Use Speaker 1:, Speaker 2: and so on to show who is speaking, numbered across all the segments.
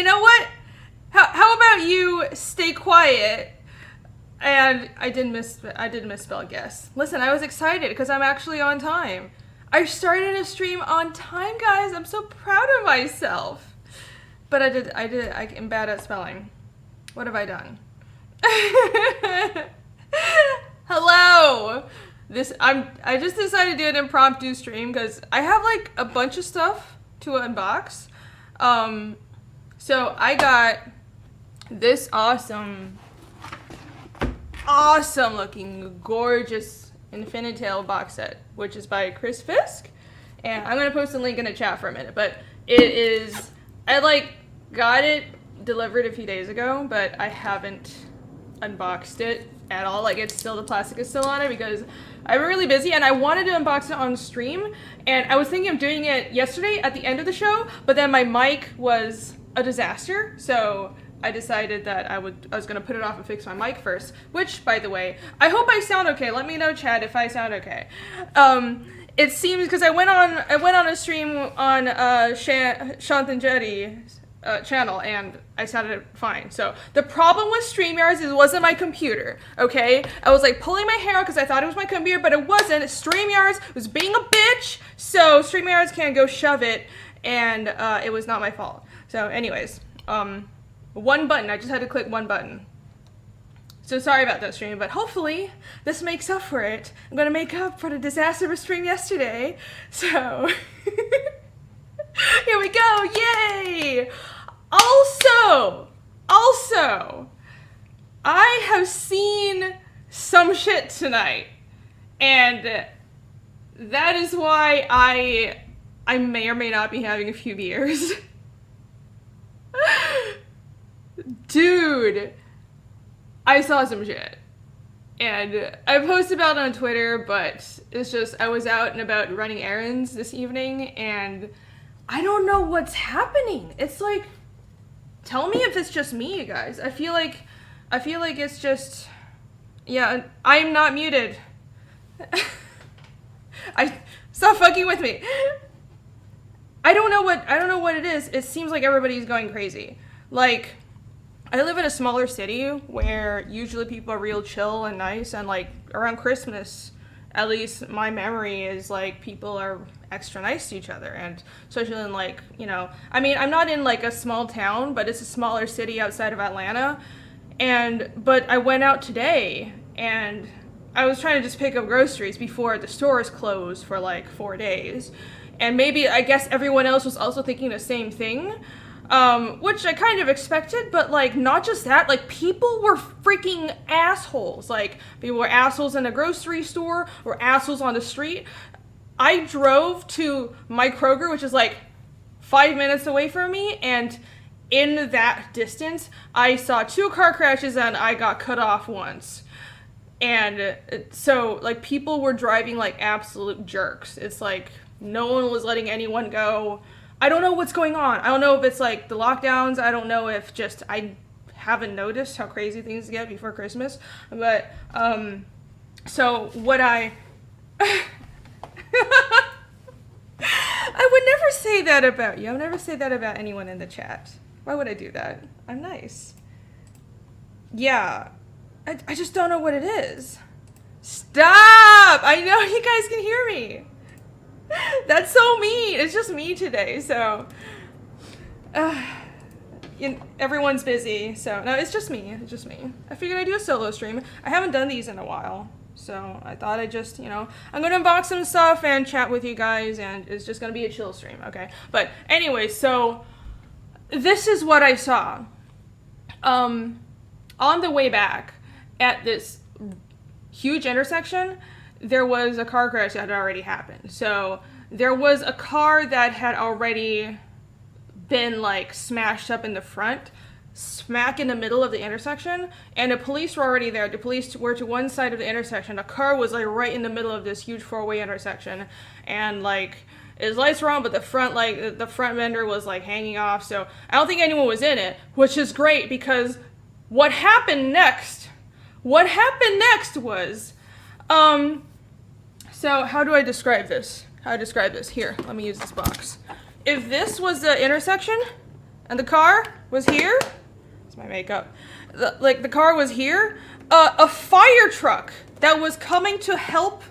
Speaker 1: know what? How about you stay quiet? And I did misspell guess. Listen, I was excited because I'm actually on time. I started a stream on time, guys. I'm so proud of myself. But I am bad at spelling. What have I done? Hello. I just decided to do an impromptu stream because I have like a bunch of stuff to unbox. So I got this awesome looking gorgeous Infinitale box set, which is by Chris Fisk, and I'm gonna post a link in the chat for a minute. But it is, I like got it delivered a few days ago, but I haven't unboxed it at all. Like, it's still, the plastic is still on it because I'm really busy and I wanted to unbox it on stream, and I was thinking of doing it yesterday at the end of the show, but then my mic was a disaster, so I decided that I was gonna put it off and fix my mic first, which, by the way, I hope I sound okay. Let me know, chat, if I sound okay. It seems, because I went on a stream on Shanthan Jetty's channel, and I sounded fine. So the problem with StreamYards is it wasn't my computer, okay? I was like pulling my hair out because I thought it was my computer, but it wasn't. StreamYards was being a bitch, so StreamYards can't go shove it, and it was not my fault. So anyways, one button. I just had to click one button. So sorry about that stream, but hopefully this makes up for it. I'm gonna make up for the disaster of a stream yesterday. So here we go, yay! Also, I have seen some shit tonight, and that is why I may or may not be having a few beers. Dude, I saw some shit, and I posted about it on Twitter, but it's just, I was out and about running errands this evening, and I don't know what's happening. It's like, tell me if it's just me, you guys. I feel like it's just, yeah, I'm not muted. Stop fucking with me. I don't know what it is. It seems like everybody's going crazy. Like, I live in a smaller city where usually people are real chill and nice, and like around Christmas, at least my memory is like people are extra nice to each other, and especially in like, you know, I mean, I'm not in like a small town, but it's a smaller city outside of Atlanta, but I went out today and I was trying to just pick up groceries before the stores closed for like 4 days, and maybe I guess everyone else was also thinking the same thing. Which I kind of expected, but like, not just that, like, people were freaking assholes. Like, people were assholes in a grocery store, or assholes on the street. I drove to my Kroger, which is like 5 minutes away from me, and in that distance, I saw 2 car crashes and I got cut off once. And so, like, people were driving like absolute jerks. It's like, no one was letting anyone go. I don't know what's going on. I don't know if it's like the lockdowns. I don't know if just I haven't noticed how crazy things get before Christmas. But, so what I would never say that about you. I would never say that about anyone in the chat. Why would I do that? I'm nice. Yeah. I just don't know what it is. Stop! I know you guys can hear me. That's so mean. It's just me today, so everyone's busy, so no, it's just me. It's just me. I figured I'd do a solo stream. I haven't done these in a while, so I thought I'd just, you know, I'm gonna unbox some stuff and chat with you guys, and it's just gonna be a chill stream, okay? But anyway, so this is what I saw. On the way back at this huge intersection, there was a car crash that had already happened. So there was a car that had already been like smashed up in the front, smack in the middle of the intersection, and the police were already there. The police were to one side of the intersection. The car was like right in the middle of this huge 4-way intersection, and like his lights were on, but the front fender was like hanging off. So I don't think anyone was in it, which is great, because what happened next was, so how do I describe this? Here, let me use this box. If this was the intersection and the car, was here. It's my makeup. The car was here. A fire truck that was coming to help,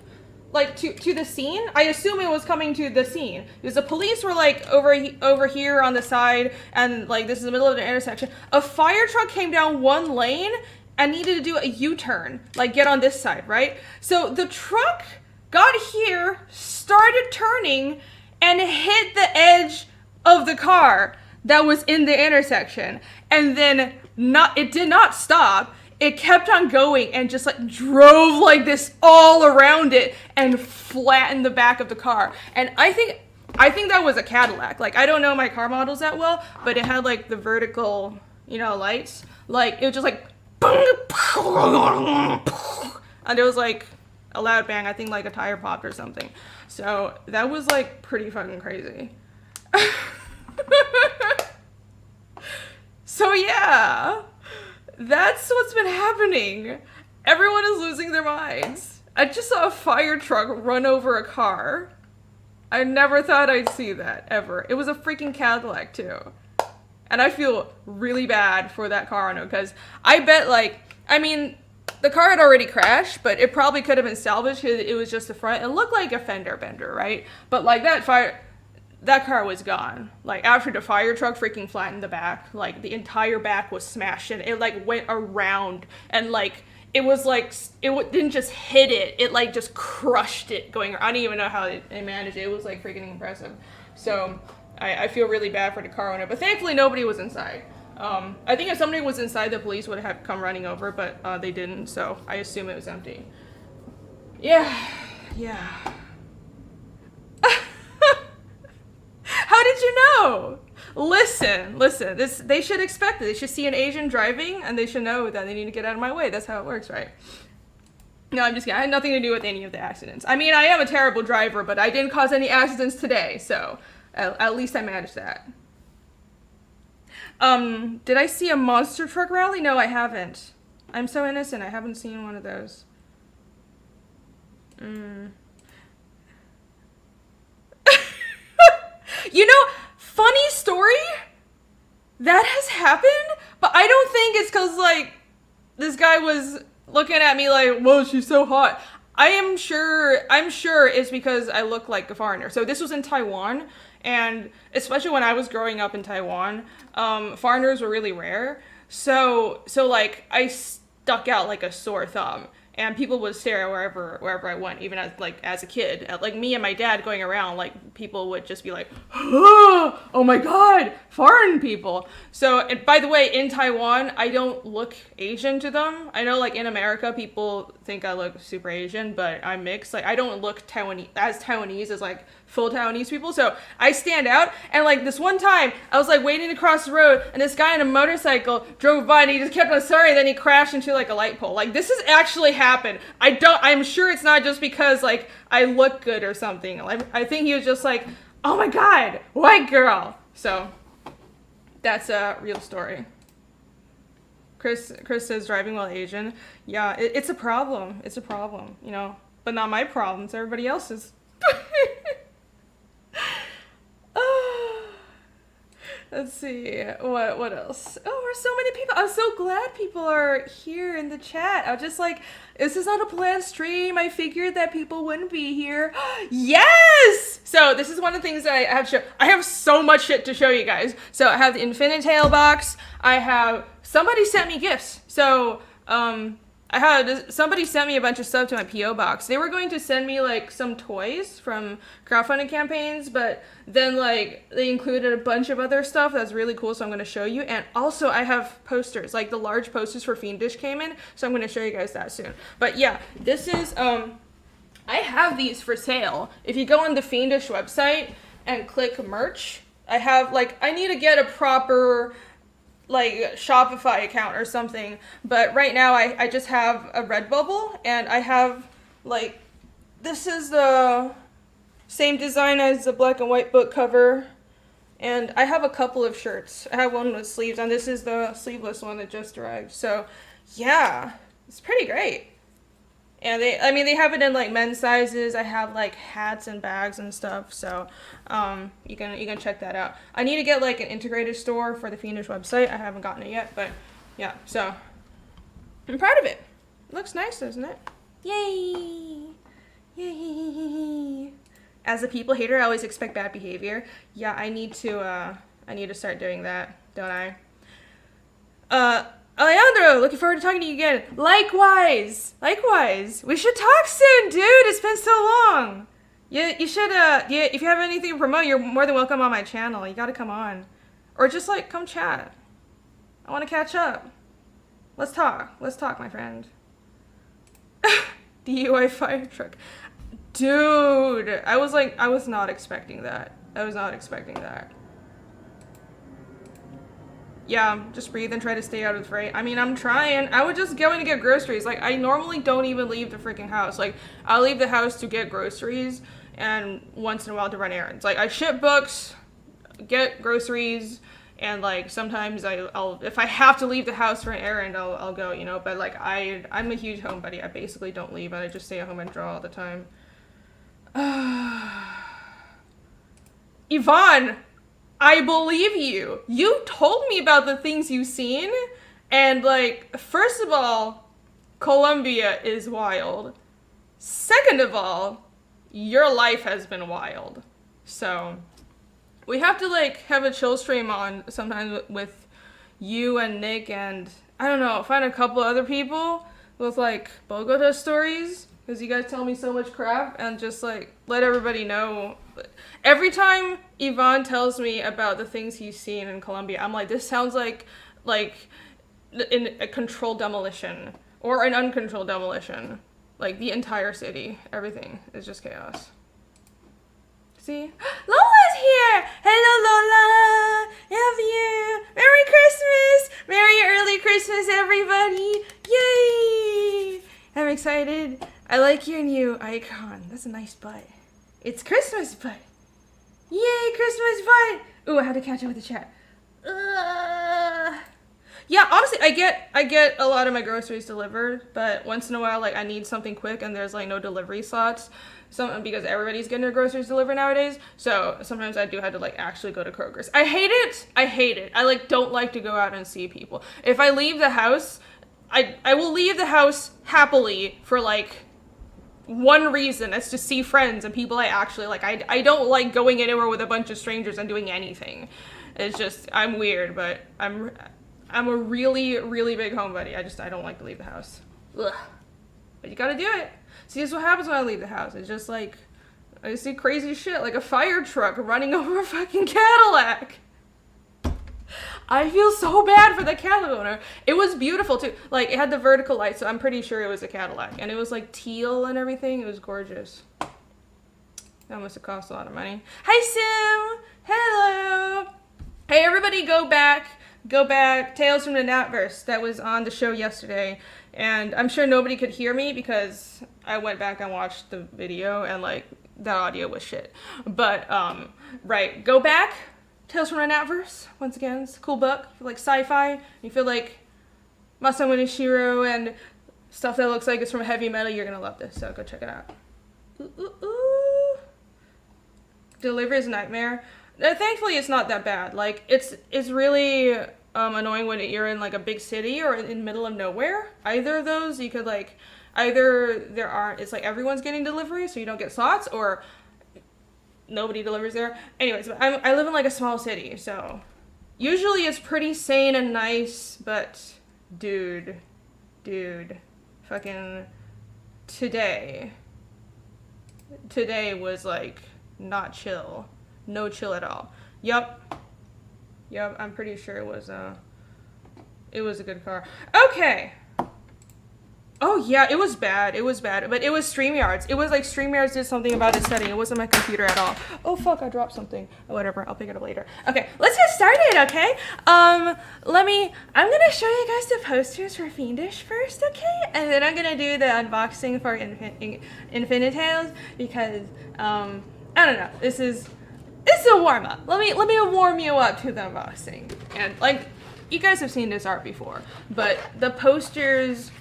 Speaker 1: like, to the scene. I assume it was coming to the scene because the police were like over here on the side, and like this is the middle of the intersection. A fire truck came down one lane and needed to do a U-turn, like get on this side, right? So the truck got here, started turning, and hit the edge of the car that was in the intersection, and then it did not stop. It kept on going and just like drove like this all around it and flattened the back of the car. And I think that was a Cadillac. Like, I don't know my car models that well, but it had like the vertical, lights. Like, it was just like, and there was like a loud bang. I think like a tire popped or something. So that was like pretty fucking crazy. So yeah, that's what's been happening. Everyone is losing their minds. I just saw a fire truck run over a car. I never thought I'd see that, ever. It was a freaking Cadillac, too. And I feel really bad for that car owner, because I bet, the car had already crashed, but it probably could have been salvaged because it was just the front. It looked like a fender bender, right? But, like, that car was gone. Like, after the fire truck freaking flattened the back, like, the entire back was smashed, and it, like, went around, and, like, it was, like, didn't just hit it, it, like, just crushed it going, I don't even know how they managed it. It was, like, freaking impressive. So, I feel really bad for the car owner, but thankfully nobody was inside. I think if somebody was inside, the police would have come running over, but they didn't, so I assume it was empty. Yeah. How did you know? Listen, they should expect it. They should see an Asian driving, and they should know that they need to get out of my way. That's how it works, right? No, I'm just kidding. I had nothing to do with any of the accidents. I mean, I am a terrible driver, but I didn't cause any accidents today, so at least I managed that. Did I see a monster truck rally? No, I haven't. I'm so innocent. I haven't seen one of those. Funny story? That has happened, but I don't think it's because, like, this guy was looking at me like, whoa, she's so hot. I'm sure it's because I look like a foreigner. So this was in Taiwan, and especially when I was growing up in Taiwan, foreigners were really rare. So like, I stuck out like a sore thumb. And people would stare wherever I went, even as a kid. Like, me and my dad going around, like, people would just be like, oh my god, foreign people. So, and by the way, in Taiwan, I don't look Asian to them. I know, like, in America, people think I look super Asian, but I'm mixed. Like, I don't look Taiwanese as, like, full Taiwanese people. So, I stand out. And, like, this one time, I was, like, waiting to cross the road, and this guy on a motorcycle drove by, and he just kept on staring, and then he crashed into, like, a light pole. Like, this has actually happened. I'm sure it's not just because, like, I look good or something. Like, I think he was just like, oh my god, white girl. So, that's a real story. Chris says driving while Asian. Yeah, it's a problem. It's a problem, but not my problem. It's everybody else's. Let's see, what else? Oh, there's so many people. I'm so glad people are here in the chat. I was just like, this is not a planned stream. I figured that people wouldn't be here. Yes! So this is one of the things that I have to show. I have so much shit to show you guys. So I have the Infinitale box. Somebody sent me gifts. So, somebody sent me a bunch of stuff to my P.O. box. They were going to send me, like, some toys from crowdfunding campaigns, but then, like, they included a bunch of other stuff that's really cool, so I'm going to show you. And also, I have posters, like, the large posters for Fiendish came in, so I'm going to show you guys that soon. But, yeah, this is, I have these for sale. If you go on the Fiendish website and click merch, I need to get a proper, like, Shopify account or something, but right now I just have a Redbubble, and I have, like, this is the same design as the black and white book cover, and I have a couple of shirts. I have one with sleeves, and this is the sleeveless one that just arrived. So yeah, it's pretty great. And they have it in like men's sizes. I have like hats and bags and stuff, so you can check that out. I need to get like an integrated store for the Fiendish website. I haven't gotten it yet, but yeah, so I'm proud of it. It looks nice, doesn't it? Yay! Yay! As a people hater, I always expect bad behavior. Yeah, I need to start doing that, don't I? Alejandro, looking forward to talking to you again. Likewise. We should talk soon, dude. It's been so long. You should, if you have anything to promote, you're more than welcome on my channel. You gotta come on. Or just, like, come chat. I want to catch up. Let's talk, my friend. DUI fire truck. Dude, I was not expecting that. Yeah, just breathe and try to stay out of the fray. I mean, I'm trying. I was just going to get groceries. Like, I normally don't even leave the freaking house. Like, I'll leave the house to get groceries and once in a while to run errands. Like, I ship books, get groceries, and, like, sometimes I'll if I have to leave the house for an errand, I'll go, you know? But, like, I'm a huge homebody. I basically don't leave, and I just stay at home and draw all the time. Yvonne! I believe you. You told me about the things you've seen, and, like, first of all, Colombia is wild. Second of all, your life has been wild. So, we have to, like, have a chill stream on sometimes with you and Nick and, I don't know, find a couple other people with, like, Bogota stories, because you guys tell me so much crap, and just, like, let everybody know. Every time Yvonne tells me about the things he's seen in Colombia, I'm like, this sounds like in a controlled demolition or an uncontrolled demolition. Like the entire city, everything is just chaos. See? Lola's here! Hello, Lola! Love you! Merry Christmas! Merry early Christmas, everybody! Yay! I'm excited. I like your new icon. That's a nice butt. It's Christmas butt. Yay, Christmas butt! Ooh, I had to catch it with the chat. Yeah, honestly, I get a lot of my groceries delivered, but once in a while, like, I need something quick and there's, like, no delivery slots. Because everybody's getting their groceries delivered nowadays, so sometimes I do have to, like, actually go to Kroger's. I hate it. I, like, don't like to go out and see people. If I leave the house, I will leave the house happily for, like, one reason. It's to see friends and people I actually like. I don't like going anywhere with a bunch of strangers and doing anything. It's just, I'm weird, but I'm a really, really big homebody. I don't like to leave the house. Ugh. But you gotta do it. See, this is what happens when I leave the house. It's just like, I see crazy shit, like a fire truck running over a fucking Cadillac. I feel so bad for the Cadillac owner. It was beautiful too. Like, it had the vertical light, so I'm pretty sure it was a Cadillac. And it was like teal and everything. It was gorgeous. That must have cost a lot of money. Hi, Sim! Hello! Hey, everybody, go back. Tales from the Natverse. That was on the show yesterday. And I'm sure nobody could hear me because I went back and watched the video and, like, that audio was shit. But, right, go back. Tales from the Natverse. Once again, it's a cool book. If you like sci-fi, you feel like Masamune Shirow and stuff that looks like it's from heavy metal, you're gonna love this. So go check it out. Ooh. Delivery is a nightmare. Thankfully, it's not that bad. Like, it's really annoying when you're in, like, a big city or in the middle of nowhere. Either of those, you could, like, it's like everyone's getting delivery, so you don't get slots, or nobody delivers there. Anyways, I live in, like, a small city, so usually it's pretty sane and nice, but dude, fucking today was, like, not chill. No chill at all. Yep, I'm pretty sure it was a good car. Okay. Oh yeah, it was bad, but it was StreamYards. It was like StreamYards did something about its setting. It wasn't my computer at all. Oh fuck, I dropped something. Oh, whatever, I'll pick it up later. Okay, let's get started, okay? I'm gonna show you guys the posters for Fiendish first, okay? And then I'm gonna do the unboxing for Infinitales because, I don't know, this is a warm-up. Let me warm you up to the unboxing. And, like, you guys have seen this art before, but the posters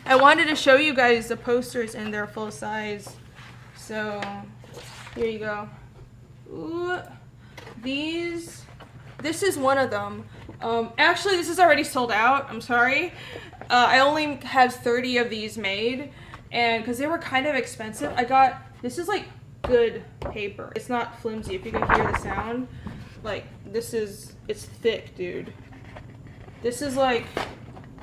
Speaker 1: I wanted to show you guys the posters in their full size. So, here you go. Ooh, this is one of them. Actually, this is already sold out. I'm sorry. I only had 30 of these made, and because they were kind of expensive, this is like good paper. It's not flimsy. If you can hear the sound, like it's thick, dude. This is like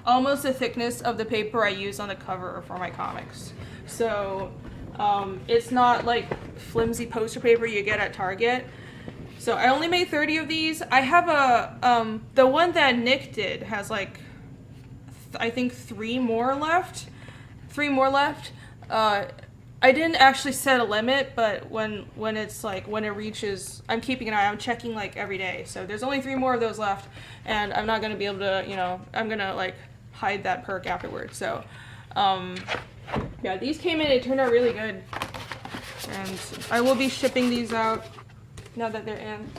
Speaker 1: almost the thickness of the paper I use on the cover for my comics. So it's not like flimsy poster paper you get at Target. So I only made 30 of these. I have the one that Nick did has like, I think 3 more left. I didn't actually set a limit, but when it reaches, I'm keeping an eye. I'm checking like every day. So there's only 3 more of those left, and I'm not gonna be able to, I'm gonna like hide that perk afterwards. So, yeah, these came in. It turned out really good, and I will be shipping these out now that they're in.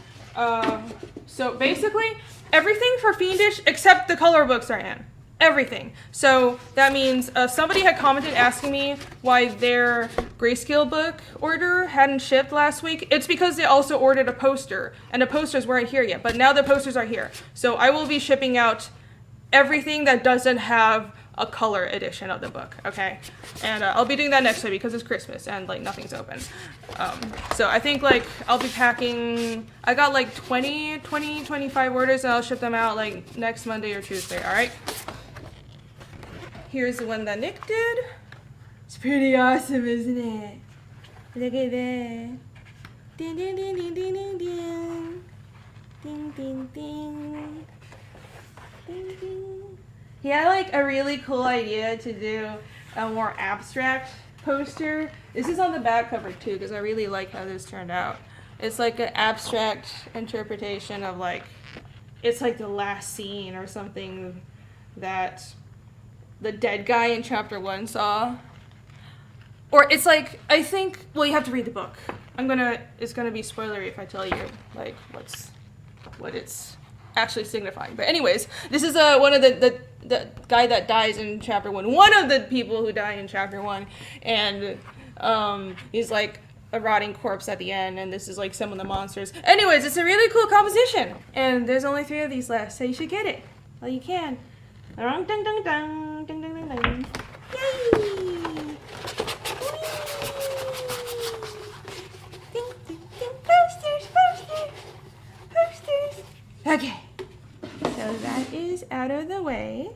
Speaker 1: So basically, everything for Fiendish except the color books are in. Everything. So that means somebody had commented asking me why their Grayscale book order hadn't shipped last week. It's because they also ordered a poster, and the posters weren't here yet, but now the posters are here. So I will be shipping out everything that doesn't have a color edition of the book, okay? And I'll be doing that next week because it's Christmas and like nothing's open. So I think like I'll be packing, I got like 25 orders, and I'll ship them out like next Monday or Tuesday, all right? Here's the one that Nick did. It's pretty awesome, isn't it? Look at that. Ding, ding, ding, ding, ding, ding, ding. Ding, ding, ding. Ding, ding. He had like a really cool idea to do a more abstract poster. This is on the back cover too, because I really like how this turned out. It's like an abstract interpretation of like, it's like the last scene or something that the dead guy in chapter 1 saw. Or it's like, I think, well, you have to read the book. It's gonna be spoilery if I tell you like what it's actually signifying. But anyways, this is one of the guy that dies in chapter 1. One of the people who die in chapter 1, and he's like a rotting corpse at the end, and this is like some of the monsters. Anyways, it's a really cool composition, and there's only 3 of these left, so you should get it while you can. Dun, dun, dun, dun, dun, dun, dun. Yay! Ding, ding, ding. Posters. Okay, so that is out of the way.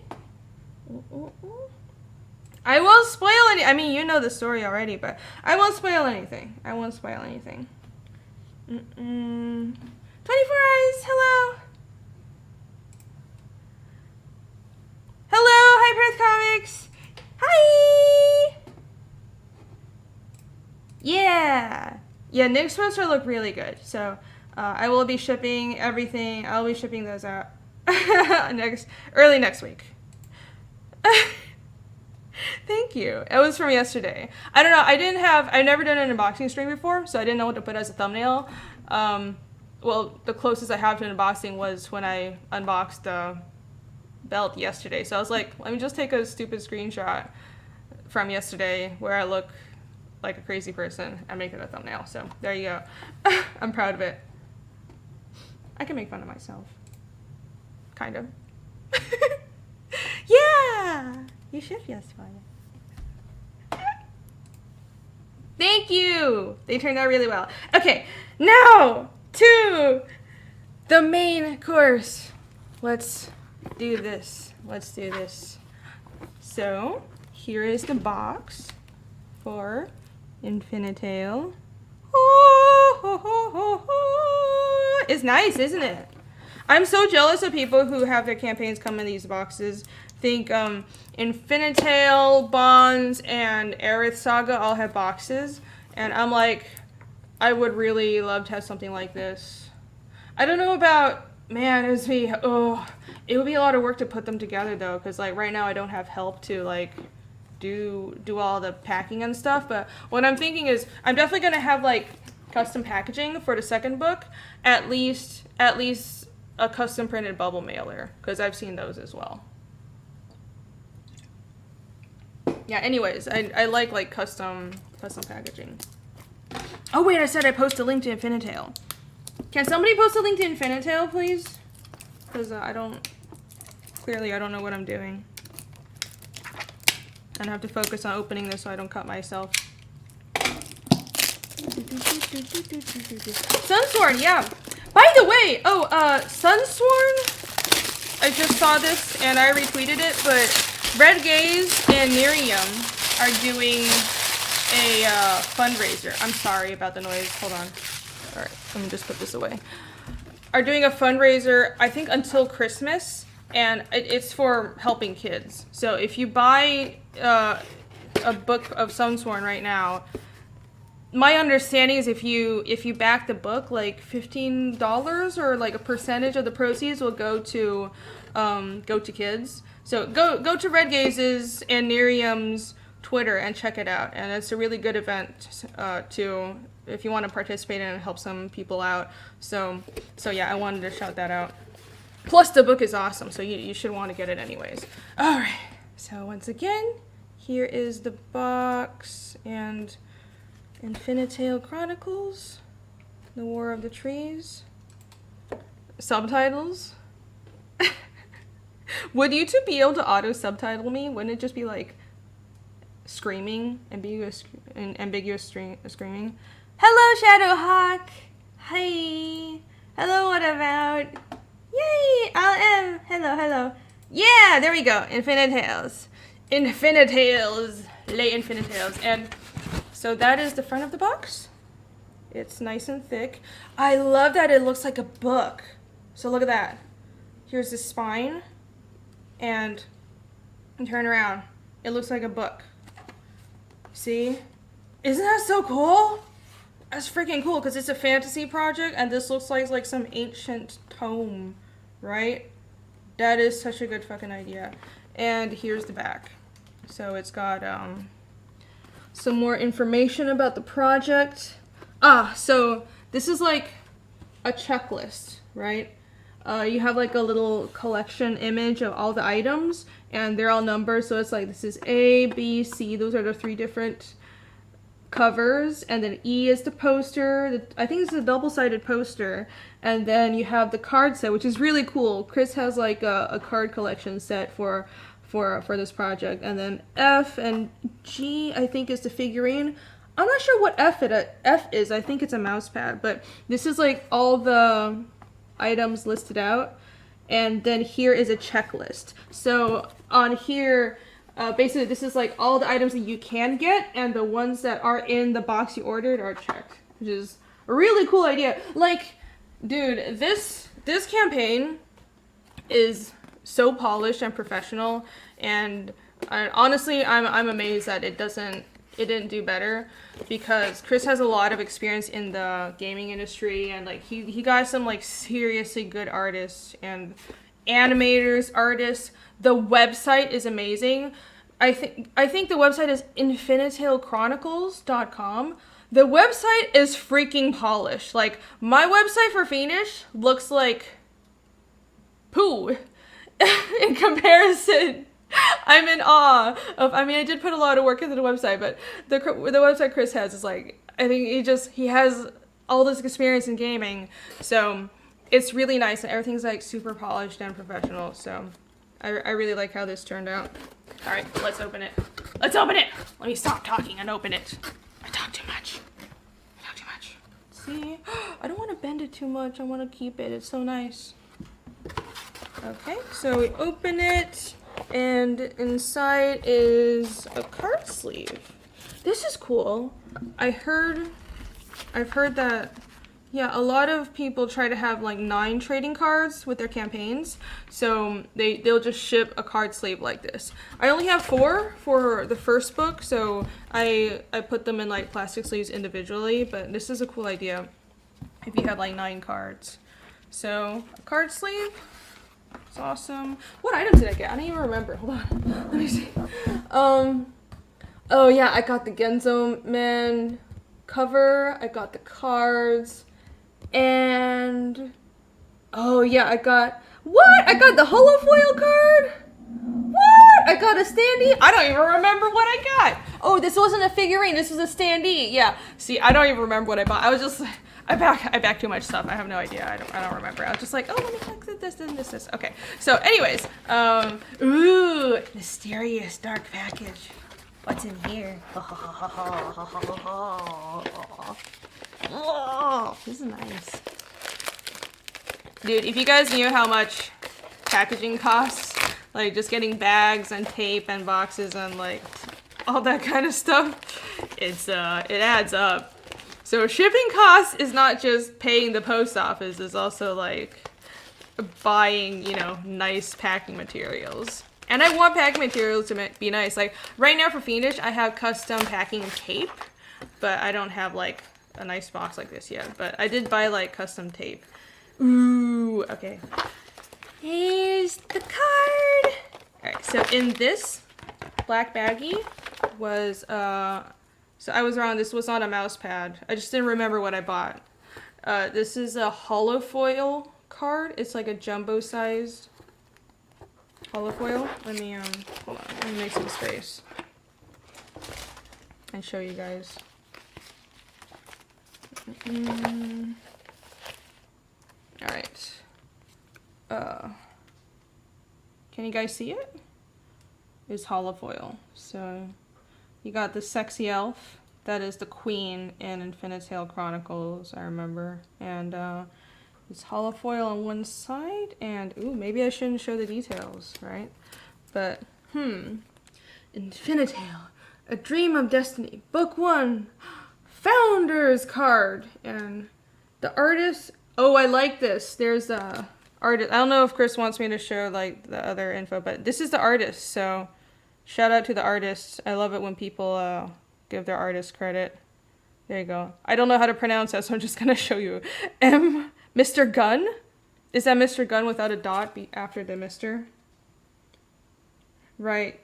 Speaker 1: I won't spoil any. I mean, you know the story already, but I won't spoil anything. 24 Eyes, hello. Hello, Hyper Earth Comics. Hi. Yeah, Nick's poster look really good. So I will be shipping everything. I'll be shipping those out early next week. Thank you. It was from yesterday. I don't know. I've never done an unboxing stream before, so I didn't know what to put as a thumbnail. Well, the closest I have to an unboxing was when I unboxed the belt yesterday. So I was like, let me just take a stupid screenshot from yesterday where I look like a crazy person and make it a thumbnail. So there you go. I'm proud of it. I can make fun of myself. Kind of. Yeah! You should feel fun. Thank you! They turned out really well. Okay, now to the main course. Let's do this. So, here is the box for Infinitale. It's nice, isn't it? I'm so jealous of people who have their campaigns come in these boxes. Think Infinitale, Bonds, and Aerith Saga all have boxes. And I'm like, I would really love to have something like this. I don't know about, man, it would be a lot of work to put them together though, because like right now I don't have help to like do all the packing and stuff. But what I'm thinking is I'm definitely gonna have like custom packaging for the second book, at least a custom printed bubble mailer, because I've seen those as well. Yeah, anyways, I like custom packaging. Oh wait, I said I post a link to Infinitale. Can somebody post a link to Infinitale, please? Because clearly I don't know what I'm doing. And I have to focus on opening this so I don't cut myself. Sunsworn, yeah. By the way, Sunsworn, I just saw this and I retweeted it, but Red Gaze and Miriam are doing a fundraiser. I'm sorry about the noise. Hold on. All right, let me just put this away. Are doing a fundraiser, I think, until Christmas, and it's for helping kids. So if you buy a book of Sunsworn right now, my understanding is if you back the book, like $15 or like a percentage of the proceeds will go to kids. So go to Red Gaze's and Miriam's Twitter and check it out. And it's a really good event if you want to participate in it and help some people out. So yeah, I wanted to shout that out. Plus the book is awesome, so you should want to get it anyways. All right. So once again, here is the box and Infinitale Chronicles, The War of the Trees. Subtitles. Would YouTube be able to auto subtitle me? Wouldn't it just be like screaming, ambiguous screaming? Hello, Shadowhawk. Hi. Hello, what about? Yay, LM. Hello. Yeah, there we go. Infinitales. Lay Infinitales. And so that is the front of the box. It's nice and thick. I love that it looks like a book. So look at that. Here's the spine. And turn around. It looks like a book. See? Isn't that so cool? That's freaking cool because it's a fantasy project and this looks like some ancient tome, right? That is such a good fucking idea. And here's the back. So it's got some more information about the project. So this is like a checklist, right? You have like a little collection image of all the items and they're all numbered. So it's like, this is A, B, C. Those are the 3 different covers. And then E is the poster. I think this is a double-sided poster. And then you have the card set, which is really cool. Chris has like a card collection set for this project. And then F and G, I think, is the figurine. I'm not sure what F is. I think it's a mouse pad. But this is like all the items listed out, and then here is a checklist. So on here, basically this is like all the items that you can get, and the ones that are in the box you ordered are checked, which is a really cool idea. Like, dude, this campaign is so polished and professional, and honestly, I'm amazed that it didn't do better, because Chris has a lot of experience in the gaming industry, and like he got some like seriously good artists and animators, artists. The website is amazing. I think the website is infinitale.chronicles.com. The website is freaking polished. Like, my website for Fiendish looks like poo in comparison. I'm in awe of, I mean, I did put a lot of work into the website, but the website Chris has is like, I think he has all this experience in gaming, so it's really nice, and everything's like super polished and professional, so I really like how this turned out. All right, let's open it. Let me stop talking and open it. I talk too much. See, I don't want to bend it too much. I want to keep it. It's so nice. Okay, so we open it. And inside is a card sleeve. This is cool. I've heard that, yeah, a lot of people try to have like 9 trading cards with their campaigns. So they'll just ship a card sleeve like this. I only have 4 for the first book, so I put them in like plastic sleeves individually, but this is a cool idea if you have like 9 cards. So a card sleeve. It's awesome. What items did I get? I don't even remember. Hold on. Let me see. Oh yeah, I got the Genzo Man cover. I got the cards. And oh yeah, I got the holofoil card. What? I got a standee. I don't even remember what I got. Oh, this wasn't a figurine. This was a standee. Yeah. See, I don't even remember what I bought. I was just, I back too much stuff. I have no idea. I don't remember. I was just like, oh, let me click this. Okay. So, anyways, ooh, mysterious dark package. What's in here? Oh, this is nice. Dude, if you guys knew how much packaging costs, like just getting bags and tape and boxes and like all that kind of stuff, it adds up. So shipping costs is not just paying the post office, it's also like buying, you know, nice packing materials. And I want packing materials to be nice. Like right now for Fiendish, I have custom packing tape, but I don't have like a nice box like this yet. But I did buy like custom tape. Ooh, okay. Here's the card. Alright, so in this black baggie was, so I was wrong, this was not a mouse pad. I just didn't remember what I bought. This is a holofoil card. It's like a jumbo sized holofoil. Let me, hold on, let me make some space and show you guys. Alright. Can you guys see it? It's holofoil. So you got the sexy elf. That is the queen in Infinitale Chronicles, I remember. And it's holofoil on one side. And ooh, maybe I shouldn't show the details, right? But Infinitale, A Dream of Destiny, Book 1, Founder's card. And the artist, oh, I like this. There's a artist. I don't know if Chris wants me to show like the other info, but this is the artist. So shout out to the artist. I love it when people give their artist credit. There you go. I don't know how to pronounce that, so I'm just gonna show you. Mr. Gunn? Is that Mr. Gunn without a dot after the Mr.? Right.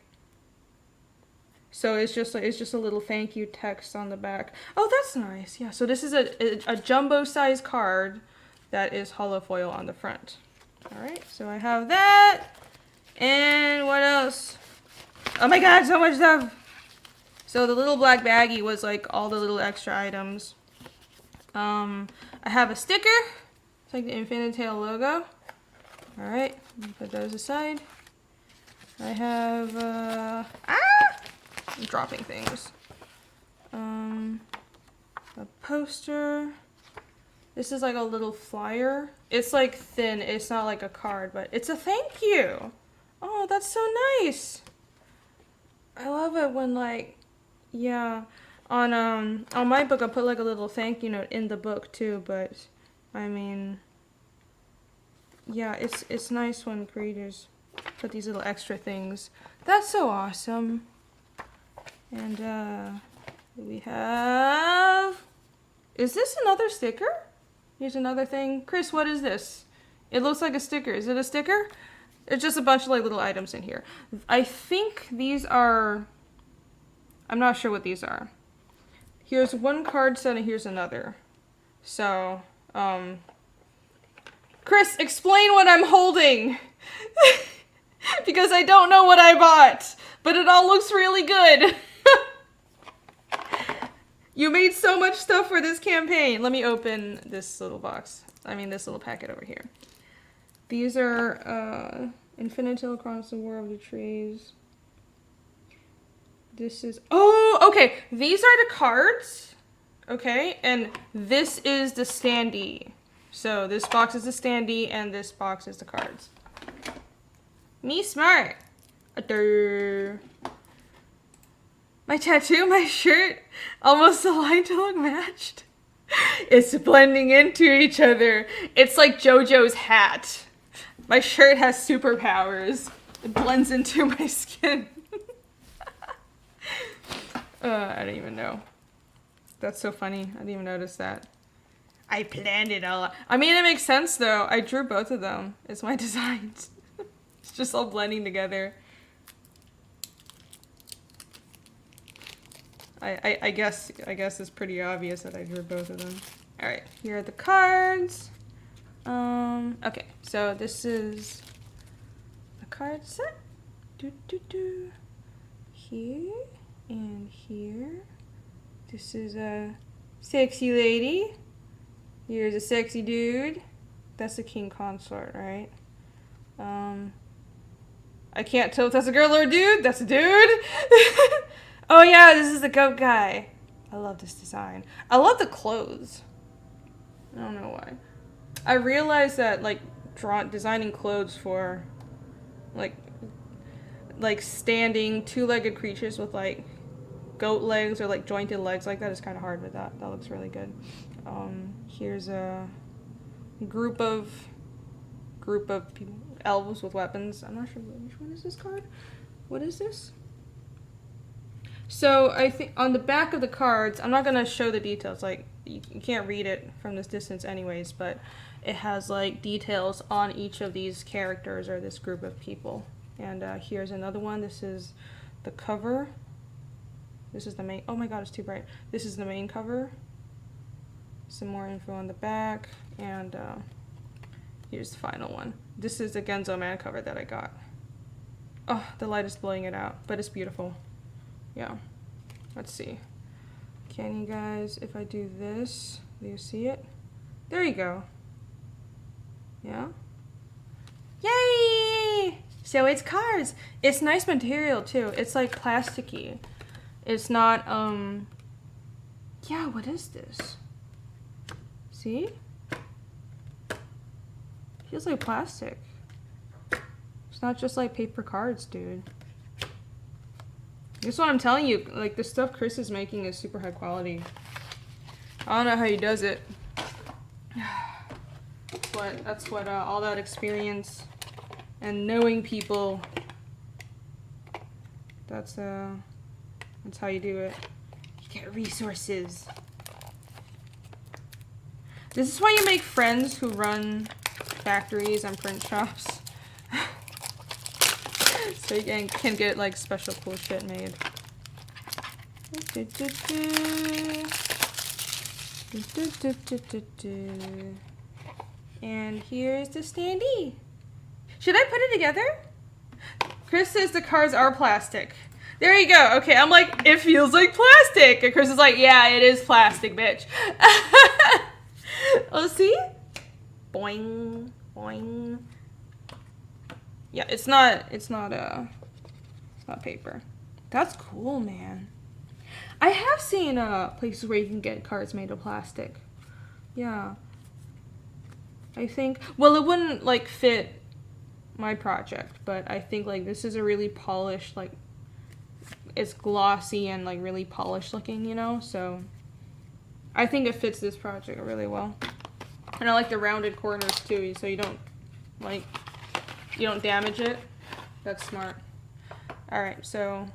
Speaker 1: So it's just a little thank you text on the back. Oh, that's nice. Yeah. So this is a jumbo size card that is holofoil on the front. All right. So I have that. And what else? Oh my God, so much stuff. So the little black baggie was like all the little extra items. I have a sticker. It's like the Infinitale logo. All right. Let me put those aside. I have I'm dropping things. A poster. This is like a little flyer. It's like thin. It's not like a card, but it's a thank you. Oh, that's so nice. I love it when like, yeah, on my book I put like a little thank you note in the book too. But I mean, yeah, it's nice when creators put these little extra things. That's so awesome. And we have, is this another sticker? Here's another thing. Chris, what is this? It looks like a sticker. Is it a sticker? It's just a bunch of like little items in here. I think these are, I'm not sure what these are. Here's one card set and here's another. So, Chris, explain what I'm holding. Because I don't know what I bought, but it all looks really good. You made so much stuff for this campaign. Let me open this little box. I mean, this little packet over here. These are Infinitale Chronicles, the War of the Trees. This is, oh, okay. These are the cards, okay? And this is the standee. So this box is the standee and this box is the cards. Me smart. My tattoo, my shirt, almost aligned to look matched. It's blending into each other. It's like JoJo's hat. My shirt has superpowers. It blends into my skin. I don't even know. That's so funny. I didn't even notice that. I planned it all. I mean, it makes sense though. I drew both of them. It's my designs. It's just all blending together. I guess it's pretty obvious that I drew both of them. All right, here are the cards. Okay, so this is a card set. Here and here. This is a sexy lady. Here's a sexy dude. That's a king consort, right? I can't tell if that's a girl or a dude. That's a dude. Oh yeah, this is the goat guy. I love this design. I love the clothes. I don't know why. I realized that like designing clothes for like standing two-legged creatures with like goat legs or like jointed legs like that is kind of hard, but that looks really good. Here's a group of people, elves with weapons. I'm not sure which one is this card. What is this? So I think on the back of the cards, I'm not gonna show the details. Like you can't read it from this distance, anyways. But it has like details on each of these characters or this group of people. And here's another one. This is the cover. This is the main. Oh my god, it's too bright. This is the main cover. Some more info on the back, and here's the final one. This is the Genzo Man cover that I got. Oh, the light is blowing it out, but it's beautiful. Yeah. Let's see. Can you guys, if I do this, do you see it? There you go. Yeah. Yay! So it's cards. It's nice material too. It's like plasticky. It's not, yeah, what is this? See? Feels like plastic. It's not just like paper cards, dude. That's what I'm telling you. Like, the stuff Chris is making is super high quality. I don't know how he does it. That's what all that experience and knowing people, that's how you do it. You get resources. This is why you make friends who run factories and print shops. So you can get like special cool shit made. And here's the standee. Should I put it together? Chris says the cards are plastic. There you go. Okay, I'm like, it feels like plastic. And Chris is like, yeah, it is plastic, bitch. Oh, see? Boing, boing. Yeah, it's not paper. That's cool, man. I have seen places where you can get cards made of plastic. Yeah. I think, well, it wouldn't like fit my project, but I think like this is a really polished, like it's glossy and like really polished looking, you know? So I think it fits this project really well. And I like the rounded corners too, so you don't damage it. That's smart. All right, so,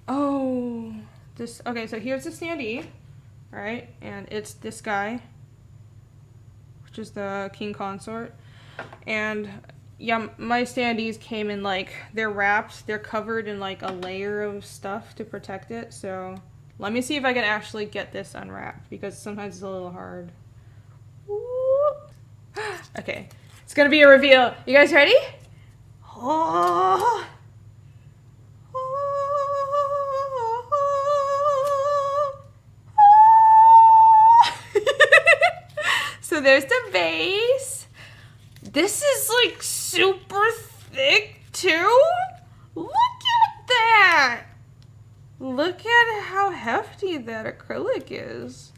Speaker 1: okay, so here's the standee, all right? And it's this guy, which is the king consort. And yeah, my standees came in like, they're wrapped, they're covered in like a layer of stuff to protect it. So let me see if I can actually get this unwrapped, because sometimes it's a little hard. Okay, it's gonna be a reveal. You guys ready? Oh. So there's the base. This is like super thick too. Look at that. Look at how hefty that acrylic is.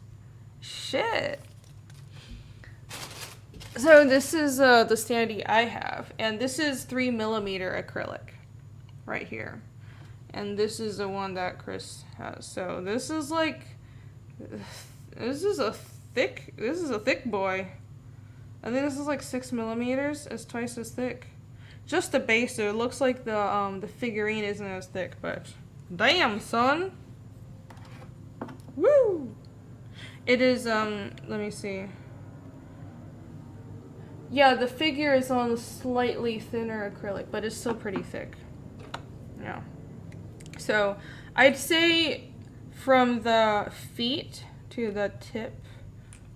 Speaker 1: Shit. So this is the standee I have, and this is 3mm acrylic right here, and this is the one that Chris has. So this is like, this is a thick boy. I think this is like 6mm. It's twice as thick. Just the base, so it looks like the figurine isn't as thick, but damn, son. Woo! It is let me see. Yeah, the figure is on slightly thinner acrylic, but it's still pretty thick. Yeah. So I'd say from the feet to the tip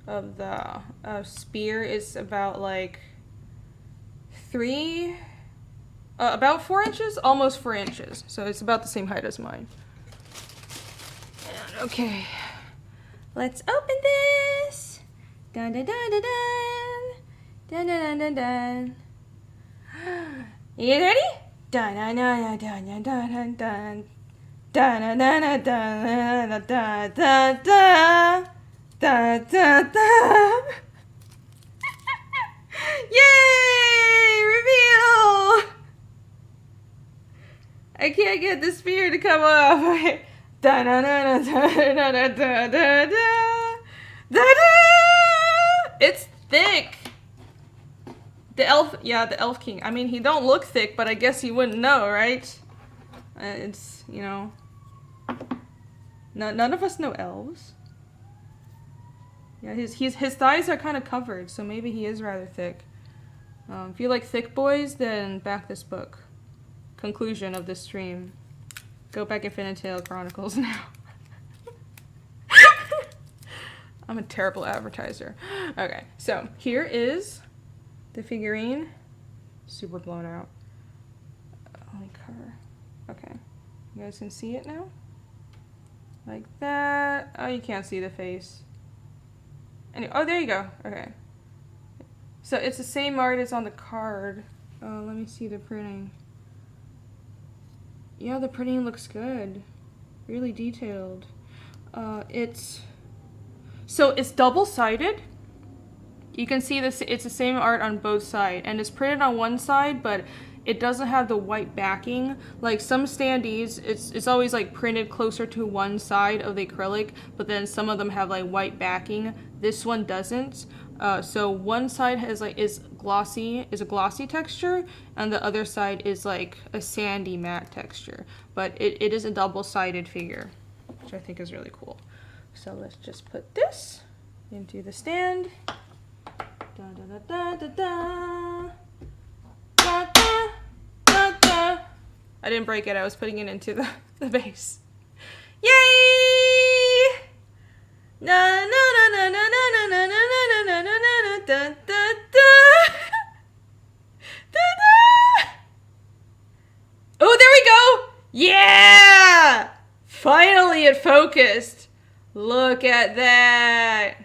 Speaker 1: of the spear is about like 3 About 4 inches, almost 4 inches. So it's about the same height as mine. And, okay, let's open this. Dun dun dun dun dun. Dun dun dun dun dun. You guys ready? Dun dun dun dun dun dun dun. Dun dun dun dun dun dun dun dun. Dun dun dun. Yay! Reveal! I can't get the spear to come off. Da da da da da da da da da. It's thick. The elf king. I mean, he don't look thick, but I guess you wouldn't know, right? It's, you know, none of us know elves. Yeah, his thighs are kind of covered, so maybe he is rather thick. If you like thick boys, then back this book. Conclusion of this stream. Go back Infinitale Chronicles now. I'm a terrible advertiser. Okay, so here is the figurine. Super blown out. Let me cover. Okay, you guys can see it now? Like that. Oh, you can't see the face. Anyway, oh, there you go. Okay. So it's the same art as on the card. Oh, let me see the printing. Yeah, the printing looks good. Really detailed. It's double-sided. You can see this. It's the same art on both sides, and it's printed on one side, but it doesn't have the white backing. Like some standees, it's always like printed closer to one side of the acrylic, but then some of them have like white backing. This one doesn't. So one side is a glossy texture, and the other side is like a sandy matte texture. But it is a double-sided figure, which I think is really cool. So let's just put this into the stand. Da da da da da da da da da. I didn't break it. I was putting it into the base. Yay! Na na na na na na na na na na na na da da da da da. Oh, there we go! Yeah! Finally it focused. Look at that.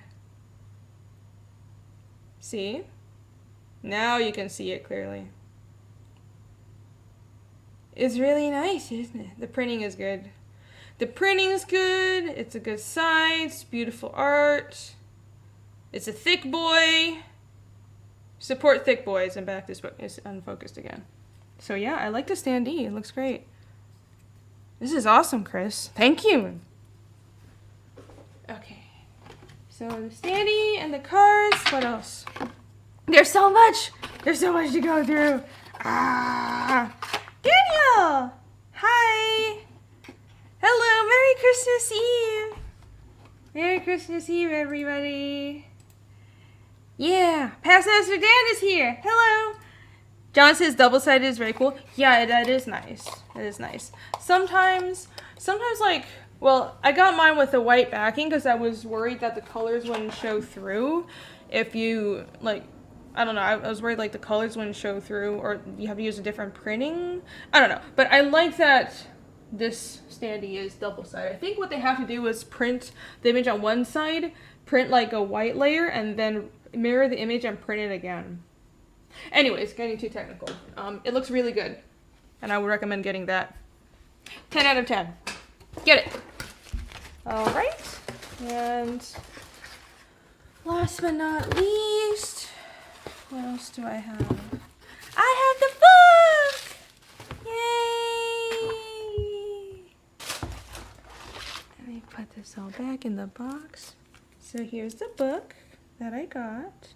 Speaker 1: See? Now you can see it clearly. It's really nice, isn't it? The printing is good. The printing is good. It's a good size. Beautiful art. It's a thick boy. Support thick boys. And back this book is unfocused again. So yeah, I like the standee. It looks great. This is awesome, Chris. Thank you. Okay. So the standee and the cards. What else? There's so much. There's so much to go through. Ah, Daniel. Hi. Hello. Merry Christmas Eve. Merry Christmas Eve, everybody. Yeah. Past Master Dan is here. Hello. John says double-sided is very cool. Yeah, that is nice. That is nice. Sometimes like, well, I got mine with the white backing because I was worried that the colors wouldn't show through. If you, like, I don't know, I was worried like the colors wouldn't show through, or you have to use a different printing. I don't know, but I like that this standee is double-sided. I think what they have to do is print the image on one side, print like a white layer, and then mirror the image and print it again. Anyways, getting too technical. It looks really good, and I would recommend getting that. 10 out of 10. Get it. All right, and last but not least, what else do I have? I have the book! Yay! Let me put this all back in the box. So here's the book that I got.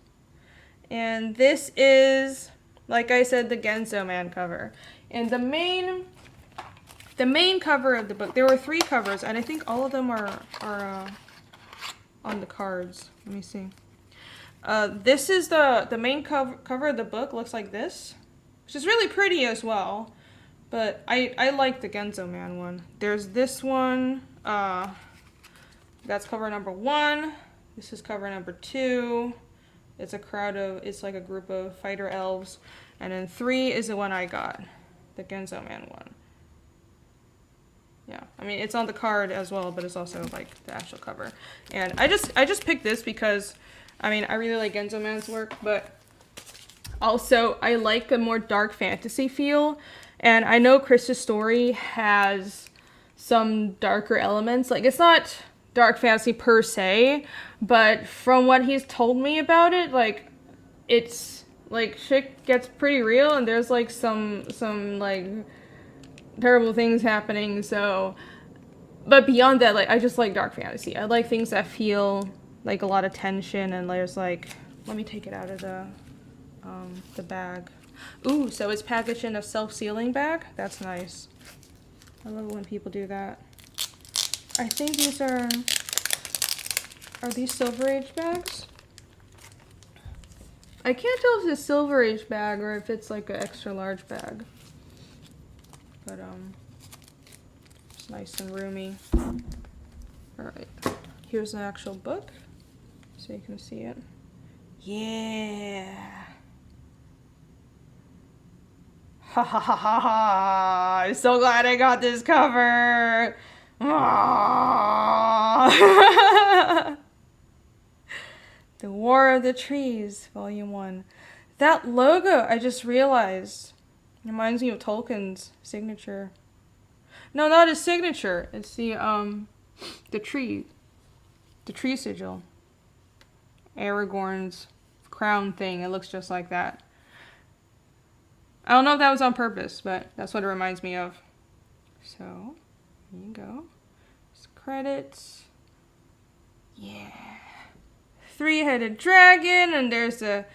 Speaker 1: And this is, like I said, the Genzo Man cover. And the main cover of the book, there were 3 covers, and I think all of them are on the cards. Let me see. This is the main cover of the book. Looks like this, which is really pretty as well. But I like the Genzo Man one. There's this one. That's cover number 1. This is cover number 2. It's like a group of fighter elves. And then 3 is the one I got. the Genzo Man one. Yeah, I mean, it's on the card as well, but it's also, like, the actual cover. And I just picked this because, I mean, I really like Genzo Man's work, but also I like a more dark fantasy feel. And I know Chris's story has some darker elements. Like, it's not dark fantasy per se, but from what he's told me about it, like, it's, like, shit gets pretty real, and there's, like, some like, terrible things happening, so, but beyond that, like, I just like dark fantasy. I like things that feel like a lot of tension, and there's, like, let me take it out of the bag. Ooh, so it's packaged in a self-sealing bag. That's nice. I love it when people do that. I think these are these Silver Age bags? I can't tell if it's a Silver Age bag or if it's like an extra large bag. But, it's nice and roomy. Alright, here's the actual book, so you can see it. Yeah! Ha ha ha ha ha! I'm so glad I got this cover! The War of the Trees, Volume 1. That logo, I just realized, reminds me of Tolkien's signature. No, not his signature. It's the tree sigil. Aragorn's crown thing. It looks just like that. I don't know if that was on purpose, but that's what it reminds me of. So, here you go. There's credits. Yeah. Three-headed dragon, and there's the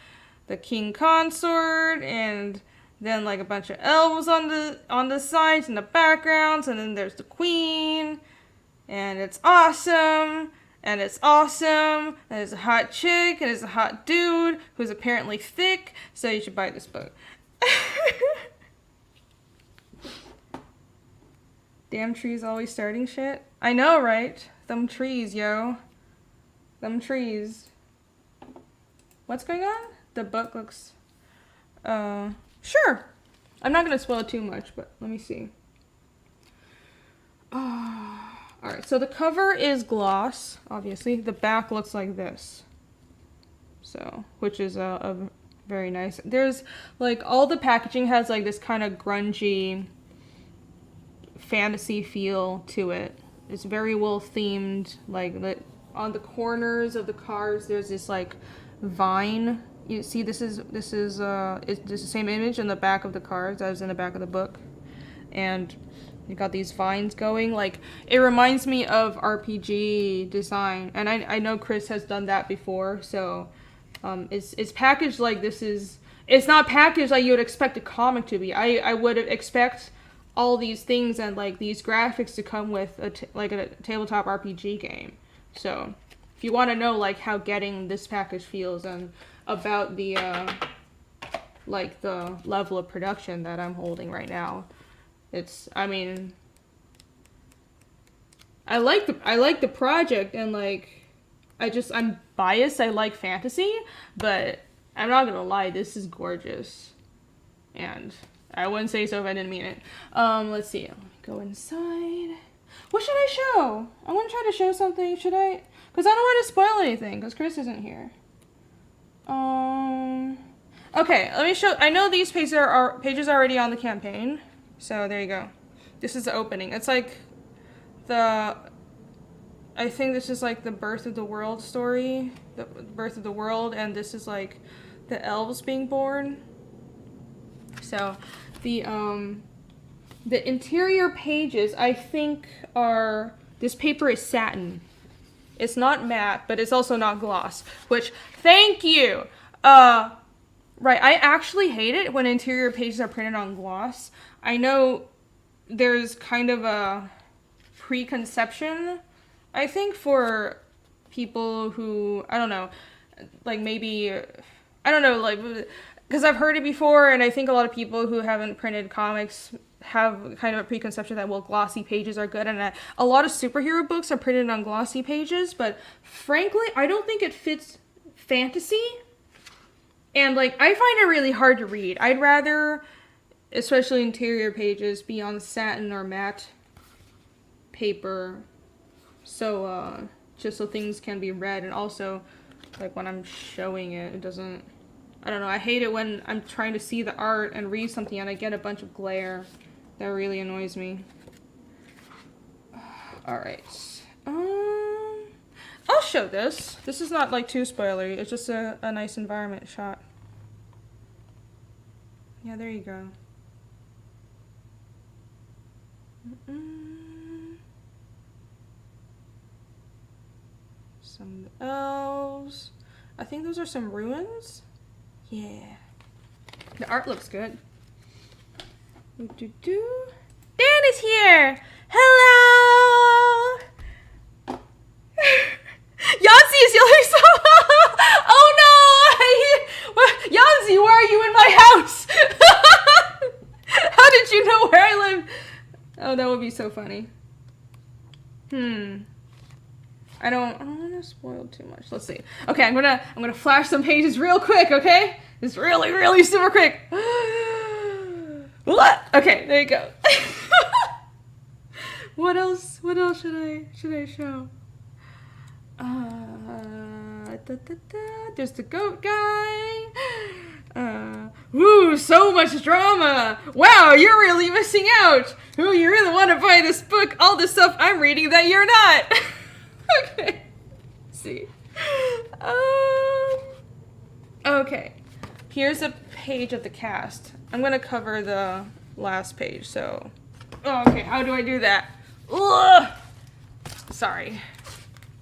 Speaker 1: king consort, and then like a bunch of elves on the sides and the backgrounds, and then there's the queen, and it's awesome, and it's awesome, and there's a hot chick, and there's a hot dude who's apparently thick, so you should buy this book. Damn trees always starting shit. I know, right? Them trees, yo. Them trees. What's going on? The book looks... Sure. I'm not going to spoil too much, but let me see. Alright, so the cover is gloss, obviously. The back looks like this. So, which is a very nice... There's, like, all the packaging has, like, this kind of grungy fantasy feel to it. It's very well themed. Like, on the corners of the cards, there's this, like, vine. You see, this is the same image in the back of the cards as in the back of the book, and you got these vines going. Like, it reminds me of RPG design, and I know Chris has done that before. So, it's packaged like this is. It's not packaged like you would expect a comic to be. I would expect all these things and like these graphics to come with a tabletop RPG game. So, if you want to know like how getting this package feels and about the like the level of production that I'm holding right now, I mean, I like the project, and like I'm biased. I like fantasy, but I'm not gonna lie, this is gorgeous, and I wouldn't say so if I didn't mean it. Let's see. Let me go inside. What should I show? I want to try to show something. Should I? Because I don't want to spoil anything, because Chris isn't here. Okay, let me show. I know these pages are already on the campaign, so there you go. This is the opening. It's like I think this is like the birth of the world story, the birth of the world, and this is like the elves being born. So, the interior pages, I think, this paper is satin. It's not matte, but it's also not gloss, which, thank you! Right, I actually hate it when interior pages are printed on gloss. I know there's kind of a preconception, I think, for people who, I don't know, like maybe, I don't know, like, because I've heard it before, and I think a lot of people who haven't printed comics have kind of a preconception that, well, glossy pages are good, and a lot of superhero books are printed on glossy pages, but frankly, I don't think it fits fantasy, and, like, I find it really hard to read. I'd rather especially interior pages, be on satin or matte paper. So, just so things can be read, and also, like, when I'm showing it, it doesn't, I don't know, I hate it when I'm trying to see the art and read something and I get a bunch of glare. That really annoys me. Alright. I'll show this. This is not, like, too spoilery. It's just a nice environment shot. Yeah, there you go. Some elves. I think those are some ruins. Yeah. The art looks good. Dan is here! Hello! Yancy is yelling so. Oh no! Yancy, why are you in my house? How did you know where I live? Oh, that would be so funny. I don't want to spoil too much. Let's see. Okay, I'm gonna flash some pages real quick. Okay, it's really super quick. What? Okay, there you go. What else should I show? There's the goat guy. Woo, so much drama. Wow, you're really missing out. Ooh, you really want to buy this book, all the stuff I'm reading that you're not. Okay. Let's see. Okay. Here's a page of the cast. I'm gonna cover the last page, so. Oh, okay, how do I do that? Ugh! Sorry.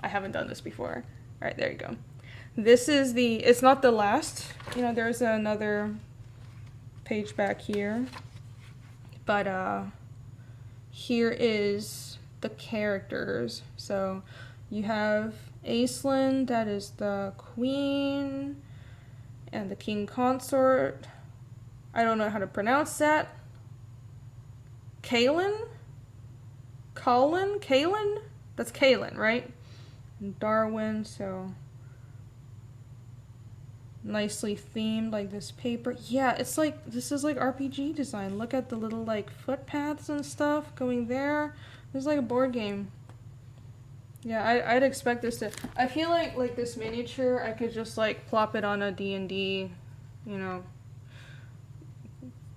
Speaker 1: I haven't done this before. Alright, there you go. This is it's not the last. You know, there's another page back here. But, here is the characters. So, you have Aislinn, that is the queen, and the king consort. I don't know how to pronounce that. Kaelin? Kaelin? That's Kaelin, right? And Darwin, so nicely themed, like this paper. Yeah, it's like, this is like RPG design. Look at the little like footpaths and stuff going there. This is like a board game. Yeah, I'd expect this to, I feel like this miniature, I could just like plop it on a D&D, you know,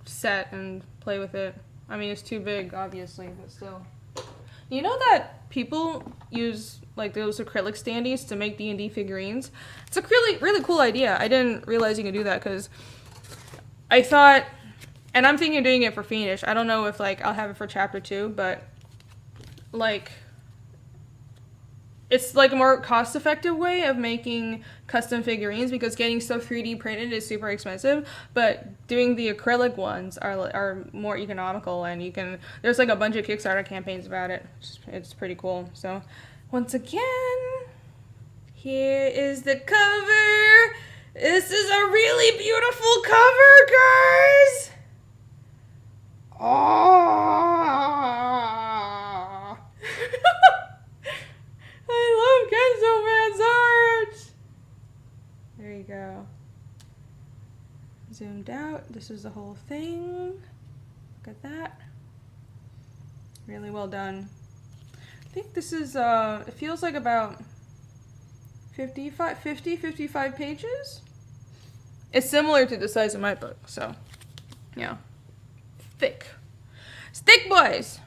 Speaker 1: set and play with it. I mean, it's too big, obviously, but still. You know that people use like those acrylic standees to make D&D figurines? It's a really cool idea. I didn't realize you could do that because I thought, and I'm thinking of doing it for Fiendish. I don't know if like I'll have it for chapter 2, but like it's like a more cost-effective way of making custom figurines because getting stuff 3D printed is super expensive, but doing the acrylic ones are more economical, and you can, there's like a bunch of Kickstarter campaigns about it. It's pretty cool. So once again, here is the cover. This is a really beautiful cover, guys. Oh. I love Kenzo Man's art! There you go. Zoomed out. This is the whole thing. Look at that. Really well done. I think this is, it feels like about 55 pages? It's similar to the size of my book, so, yeah. Thick. It's thick, boys!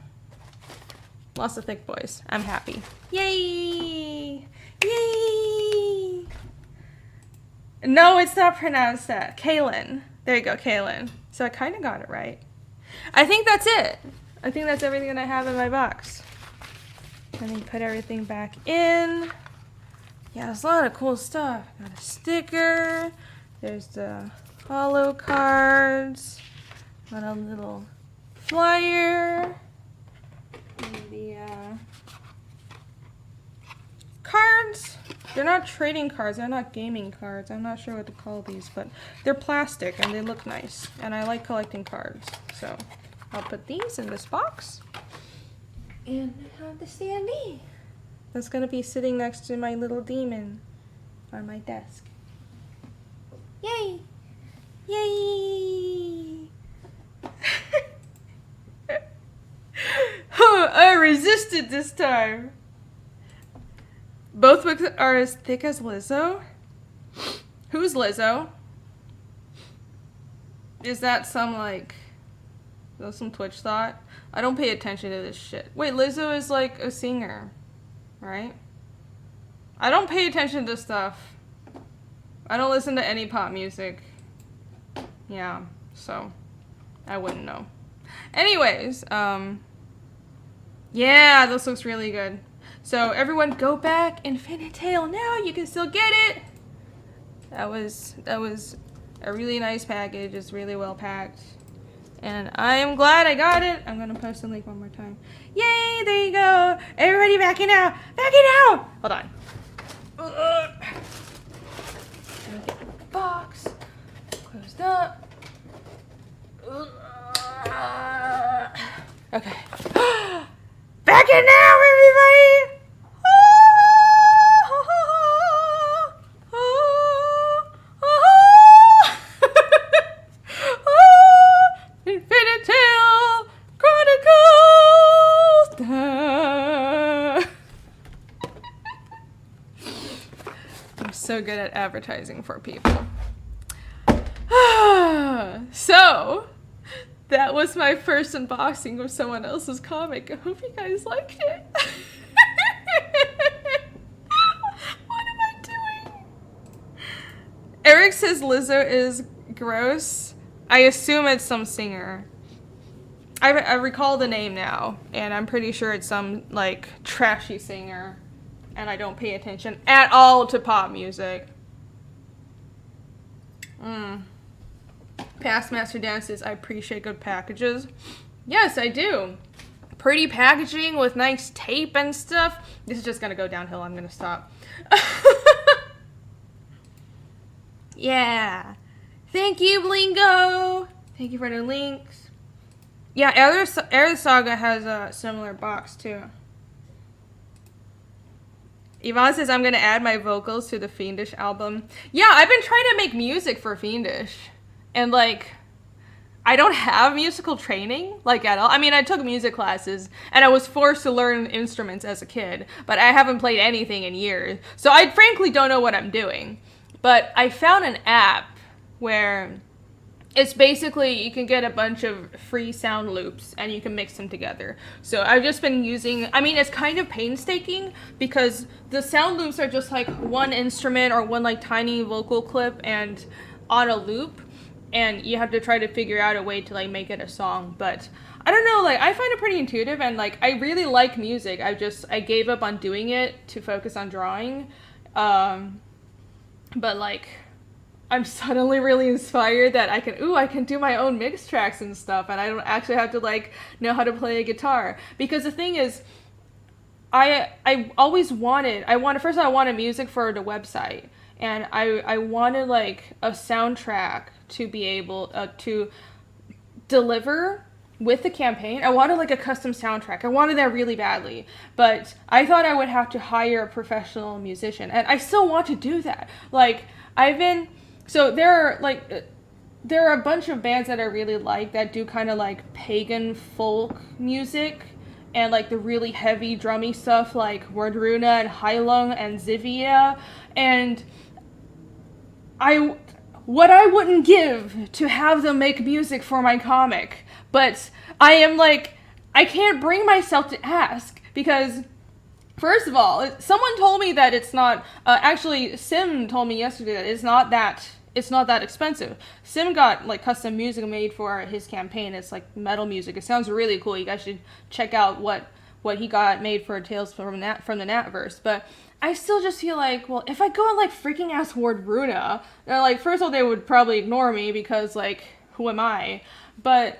Speaker 1: Lots of thick boys. I'm happy. Yay! Yay! No, it's not pronounced that. Kaelin. There you go, Kaelin. So I kind of got it right. I think that's it. I think that's everything that I have in my box. Let me put everything back in. Yeah, there's a lot of cool stuff. Got a sticker. There's the holo cards. Got a little flyer. And the cards. They're not trading cards. They're not gaming cards. I'm not sure what to call these, but they're plastic and they look nice. And I like collecting cards. So I'll put these in this box. And I have the standee. That's going to be sitting next to my little demon on my desk. Yay! Yay! I resisted this time. Both books are as thick as Lizzo. Who's Lizzo? Is that some like... Is that some Twitch thought? I don't pay attention to this shit. Wait, Lizzo is like a singer, right? I don't pay attention to stuff. I don't listen to any pop music. Yeah, so I wouldn't know. Anyways, yeah, this looks really good. So everyone go back Infinitale now. You can still get it. That was a really nice package. It's really well packed. And I am glad I got it. I'm gonna post the link one more time. Yay, there you go. Everybody backing out. Backing out. Hold on. Get the box closed up. Okay. Back in now, everybody. Infinitale Chronicles. I'm so good at advertising for people. So, that was my first unboxing of someone else's comic. I hope you guys liked it. What am I doing? Eric says Lizzo is gross. I assume it's some singer. I recall the name now, and I'm pretty sure it's some, like, trashy singer. And I don't pay attention at all to pop music. Past Master Dances, I appreciate good packages. Yes, I do. Pretty packaging with nice tape and stuff. This is just gonna go downhill. I'm gonna stop. Yeah. Thank you, Blingo. Thank you for the links. Yeah, Air Saga has a similar box too. Yvonne says I'm gonna add my vocals to the Fiendish album. Yeah, I've been trying to make music for Fiendish. And like, I don't have musical training, like at all. I mean, I took music classes and I was forced to learn instruments as a kid, but I haven't played anything in years. So I frankly don't know what I'm doing. But I found an app where it's basically, you can get a bunch of free sound loops and you can mix them together. So I've just been using, I mean, it's kind of painstaking because the sound loops are just like one instrument or one like tiny vocal clip and on a loop. And you have to try to figure out a way to like make it a song. But I don't know, like I find it pretty intuitive and like I really like music. I gave up on doing it to focus on drawing. But like, I'm suddenly really inspired that I can do my own mix tracks and stuff, and I don't actually have to like know how to play a guitar. Because the thing is, I always wanted first I wanted music for the website, and I wanted like a soundtrack to be able to deliver with the campaign. I wanted like a custom soundtrack. I wanted that really badly, but I thought I would have to hire a professional musician, and I still want to do that. Like so there are a bunch of bands that I really like that do kind of like pagan folk music and like the really heavy drummy stuff like Wordruna and Heilung and Zivia, and what I wouldn't give to have them make music for my comic, but I am like, I can't bring myself to ask because first of all, someone told me that it's not, actually Sim told me yesterday that it's not that expensive. Sim got like custom music made for his campaign. It's like metal music. It sounds really cool. You guys should check out what he got made for Tales from the Natverse. But I still just feel like, well, if I go and like freaking ask Wordruna, they're like, first of all, they would probably ignore me because like, who am I? But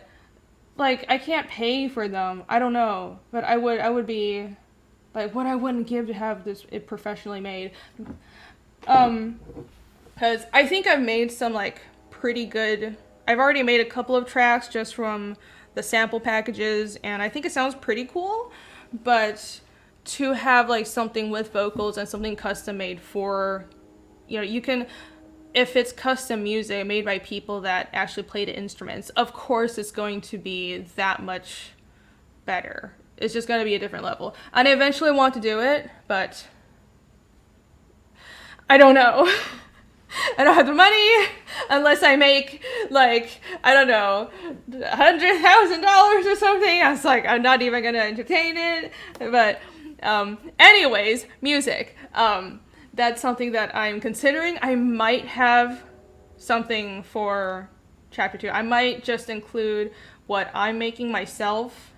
Speaker 1: like, I can't pay for them. I don't know, but I would be like, what I wouldn't give to have it professionally made. Because I think I've made some like pretty good, I've already made a couple of tracks just from the sample packages, and I think it sounds pretty cool, but to have like something with vocals and something custom made for, you know, you can, if it's custom music made by people that actually play the instruments, of course it's going to be that much better. It's just going to be a different level. And I eventually want to do it, but I don't know. I don't have the money unless I make, like, I don't know, $100,000 or something. I was like, I'm not even going to entertain it. But anyways, music. That's something that I'm considering. I might have something for chapter 2. I might just include what I'm making myself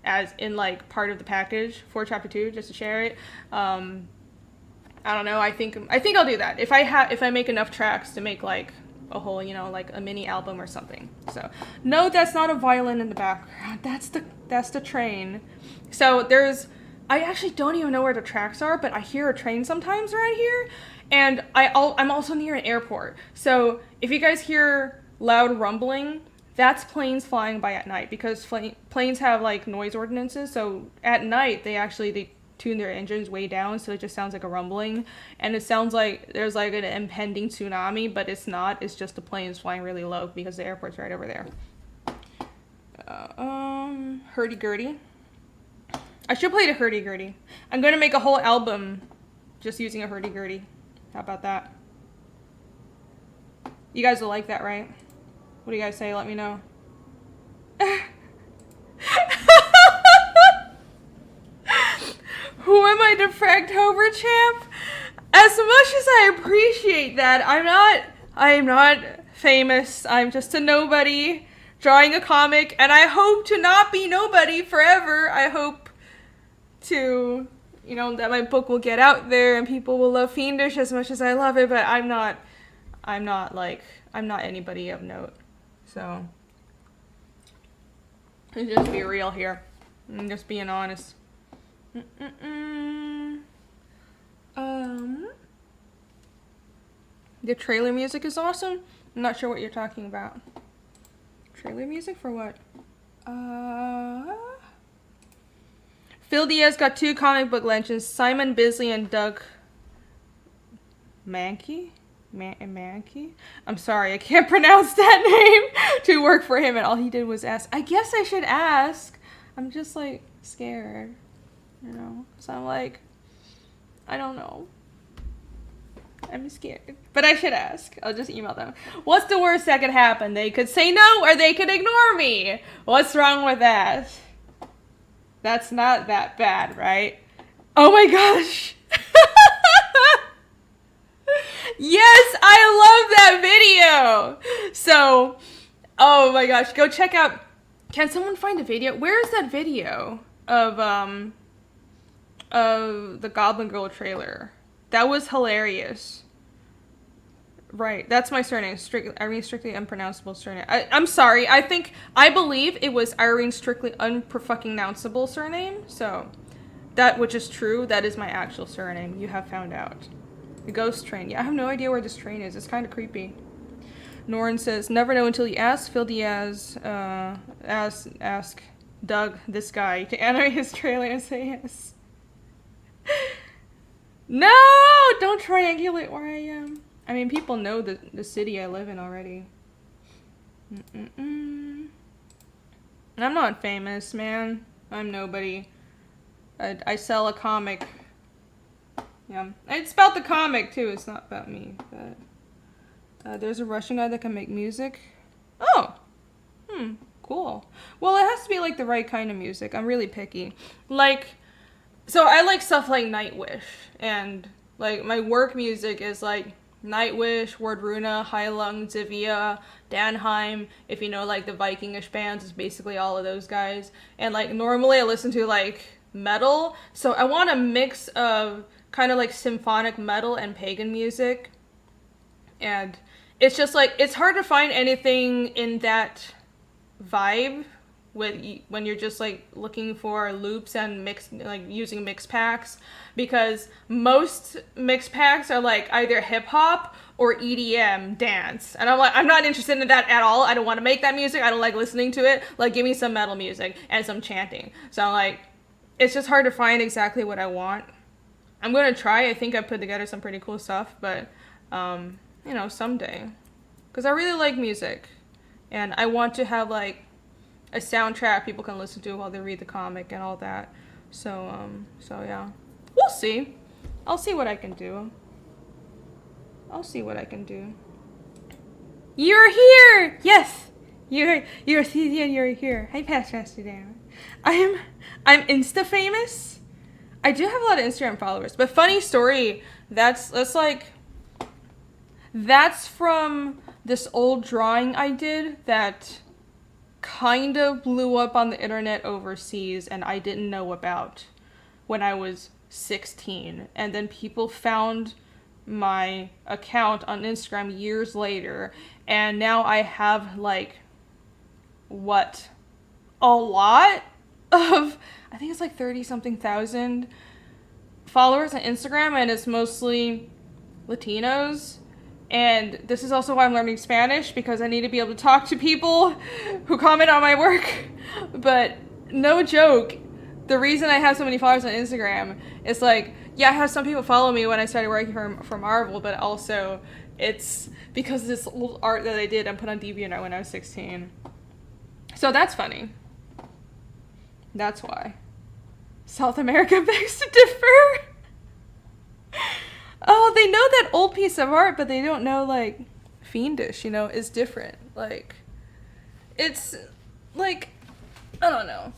Speaker 1: as in, like, part of the package for chapter 2, just to share it. I don't know. I think I'll do that if I make enough tracks to make like a whole, you know, like a mini album or something. So no, that's not a violin in the background. That's the train. So I actually don't even know where the tracks are, but I hear a train sometimes around here, and I'm also near an airport. So if you guys hear loud rumbling, that's planes flying by at night, because planes have like noise ordinances. So at night they tune their engines way down, so it just sounds like a rumbling, and it sounds like there's like an impending tsunami, but it's not. It's just the planes flying really low because the airport's right over there. Hurdy-gurdy. I should play the hurdy-gurdy. I'm gonna make a whole album just using a hurdy-gurdy. How about that? You guys will like that, right? What do you guys say? Let me know. Who am I, the Fragtober champ? As much as I appreciate that, I'm not famous. I'm just a nobody drawing a comic, and I hope to not be nobody forever. I hope to, you know, that my book will get out there and people will love Fiendish as much as I love it, but I'm not anybody of note. So let's just be real here. I'm just being honest. The trailer music is awesome. I'm not sure what you're talking about. Trailer music for what? Phil Diaz got 2 comic book legends, Simon Bisley and Doug Mankey? Mankey? I'm sorry, I can't pronounce that name, to work for him, and all he did was ask. I guess I should ask. I'm just like scared. You know, so I'm like, I don't know. I'm scared. But I should ask. I'll just email them. What's the worst that could happen? They could say no, or they could ignore me. What's wrong with that? That's not that bad, right? Oh my gosh. Yes, I love that video. So, oh my gosh, go check out. Can someone find a video? Where is that video of the Goblin Girl trailer? That was hilarious. Right, that's my surname. Strictly unpronounceable surname. I'm sorry. I believe it was Irene's strictly unpronounceable surname. So, that which is true. That is my actual surname. You have found out. The ghost train. Yeah, I have no idea where this train is. It's kind of creepy. Norin says, never know until you ask. Phil Diaz ask Doug, this guy, to animate his trailer and say yes. No! Don't triangulate where I am. I mean, people know the city I live in already. And I'm not famous, man. I'm nobody. I sell a comic. Yeah. It's about the comic, too. It's not about me. But there's a Russian guy that can make music. Oh! Cool. Well, it has to be, like, the right kind of music. I'm really picky. Like, so I like stuff like Nightwish. And, like, my work music is, like, Nightwish, Wardruna, Heilung, Zivia, Danheim. If you know, like, the Vikingish bands, it's basically all of those guys. And, like, normally I listen to, like, metal. So I want a mix of kind of, like, symphonic metal and pagan music. And it's just, like, it's hard to find anything in that vibe when you're just, like, looking for loops and using mix packs, because most mix packs are, like, either hip-hop or EDM dance, and I'm like, I'm not interested in that at all. I don't want to make that music. I don't like listening to it. Like, give me some metal music and some chanting. So I'm like, it's just hard to find exactly what I want. I'm gonna try. I think I put together some pretty cool stuff, but someday, because I really like music, and I want to have, like, a soundtrack people can listen to while they read the comic and all that. So yeah, we'll see. I'll see what I can do. You're here. Yes, you're here. Hi, Pastor Dan. I'm Insta famous. I do have a lot of Instagram followers, but funny story. That's from this old drawing I did that kind of blew up on the internet overseas and I didn't know about when I was 16. And then people found my account on Instagram years later, and now I have like a lot of, I think it's like 30 something thousand followers on Instagram, and it's mostly Latinos. And this is also why I'm learning Spanish, because I need to be able to talk to people who comment on my work. But no joke, the reason I have so many followers on Instagram is like, yeah, I have some people follow me when I started working for Marvel, but also it's because of this old art that I did and put on DeviantArt when I was 16. So that's funny. That's why. South America begs to differ. Oh, they know that old piece of art, but they don't know, like, Fiendish, is different. Like, it's, like, I don't know.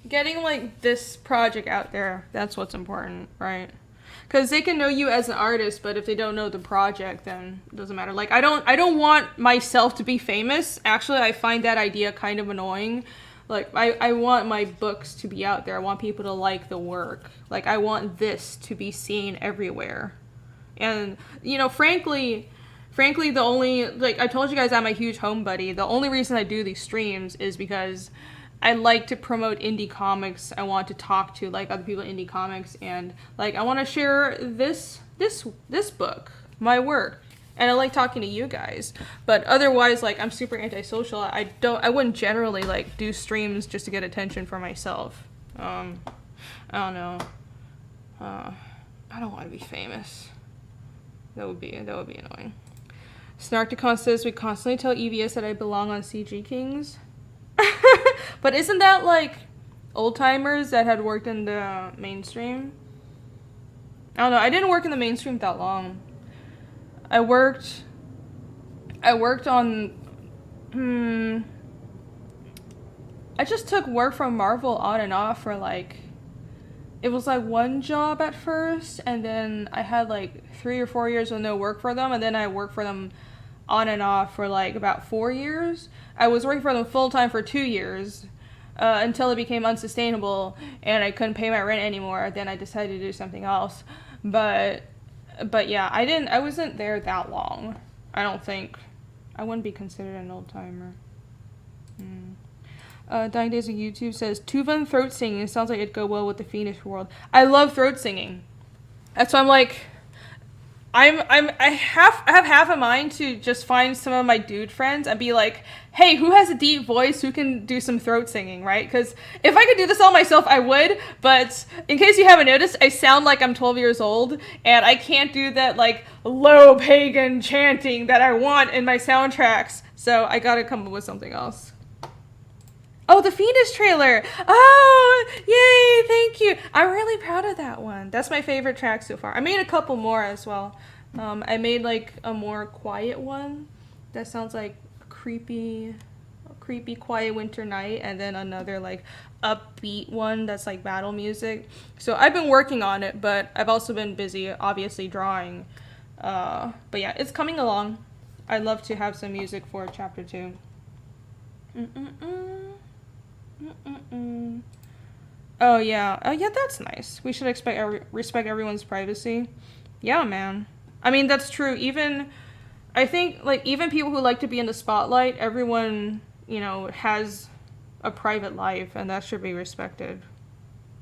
Speaker 1: Getting, like, this project out there, that's what's important, right? Because they can know you as an artist, but if they don't know the project, then it doesn't matter. Like, I don't want myself to be famous. Actually, I find that idea kind of annoying. Like, I want my books to be out there. I want people to like the work. Like, I want this to be seen everywhere. And, frankly, the only, like, I told you guys I'm a huge home buddy. The only reason I do these streams is because I like to promote indie comics. I want to talk to, like, other people in indie comics. And, like, I want to share this book, my work. And I like talking to you guys, but otherwise, like, I'm super antisocial. I wouldn't generally, like, do streams just to get attention for myself. I don't know. I don't want to be famous. That would be annoying. Snarkticon says, we constantly tell EVS that I belong on CG Kings. But isn't that, like, old-timers that had worked in the mainstream? I don't know. I didn't work in the mainstream that long. I worked on, I just took work from Marvel on and off for, like, it was, like, one job at first, and then I had, like, 3 or 4 years with no work for them, and then I worked for them on and off for, like, about 4 years. I was working for them full-time for 2 years, until it became unsustainable, and I couldn't pay my rent anymore. Then I decided to do something else, But yeah, I wasn't there that long. I don't think. I wouldn't be considered an old timer. Dying Days on YouTube says, Tuvan throat singing sounds like it'd go well with the Fiendish world. I love throat singing. That's why I'm like, I have half a mind to just find some of my dude friends and be like, hey, who has a deep voice, who can do some throat singing, right? Because if I could do this all myself, I would, but in case you haven't noticed, I sound like I'm 12 years old, and I can't do that, like, low pagan chanting that I want in my soundtracks, so I gotta come up with something else. Oh, the Fiendish trailer! Oh, yay, thank you! I'm really proud of that one. That's my favorite track so far. I made a couple more as well. I made, like, a more quiet one that sounds like creepy quiet winter night, and then another, like, upbeat one that's like battle music. So I've been working on it, but I've also been busy, obviously, drawing. But yeah, it's coming along. I'd love to have some music for chapter 2. Oh yeah, that's nice. We should respect everyone's privacy. Yeah, man. I mean, that's true. I think, like, even people who like to be in the spotlight, everyone, has a private life, and that should be respected.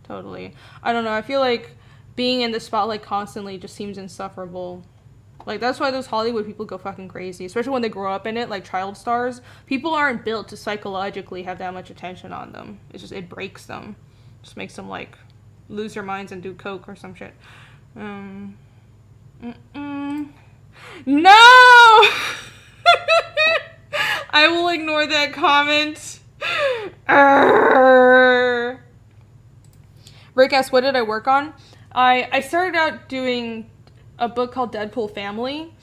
Speaker 1: Totally. I don't know, I feel like being in the spotlight constantly just seems insufferable. Like, that's why those Hollywood people go fucking crazy, especially when they grow up in it, like child stars. People aren't built to psychologically have that much attention on them. It breaks them. Just makes them, like, lose their minds and do coke or some shit. No! I will ignore that comment. Arrgh. Rick asks, what did I work on? I started out doing a book called Deadpool Family.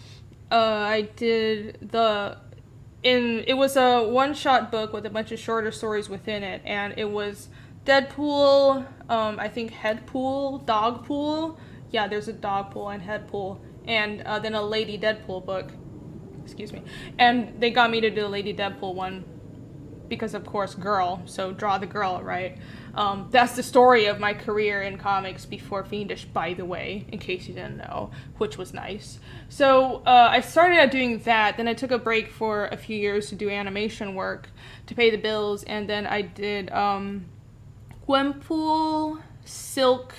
Speaker 1: It was a one-shot book with a bunch of shorter stories within it, and it was Deadpool, I think Headpool, Dogpool. Yeah, there's a Dogpool and Headpool, and then a Lady Deadpool book. Excuse me. And they got me to do the Lady Deadpool one because, of course, girl. So draw the girl, right? That's the story of my career in comics before Fiendish, by the way, in case you didn't know, which was nice. So I started out doing that. Then I took a break for a few years to do animation work to pay the bills. And then I did Gwenpool, Silk,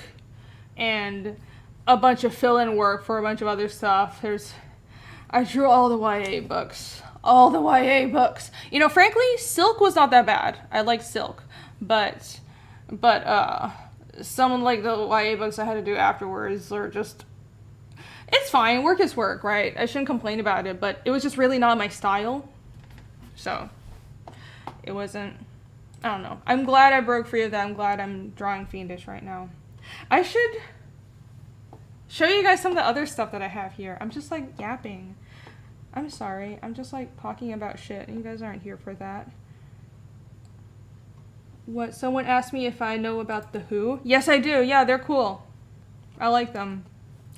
Speaker 1: and a bunch of fill-in work for a bunch of other stuff. I drew all the YA books. All the YA books. You know, frankly, Silk was not that bad. I like Silk. But some like the YA books I had to do afterwards are just... It's fine. Work is work, right? I shouldn't complain about it, but it was just really not my style. So, it wasn't... I don't know. I'm glad I broke free of that. I'm glad I'm drawing Fiendish right now. I should show you guys some of the other stuff that I have here. I'm just like yapping. I'm sorry. I'm just like talking about shit, and you guys aren't here for that. What? Someone asked me if I know about The Who. Yes, I do. Yeah, they're cool. I like them.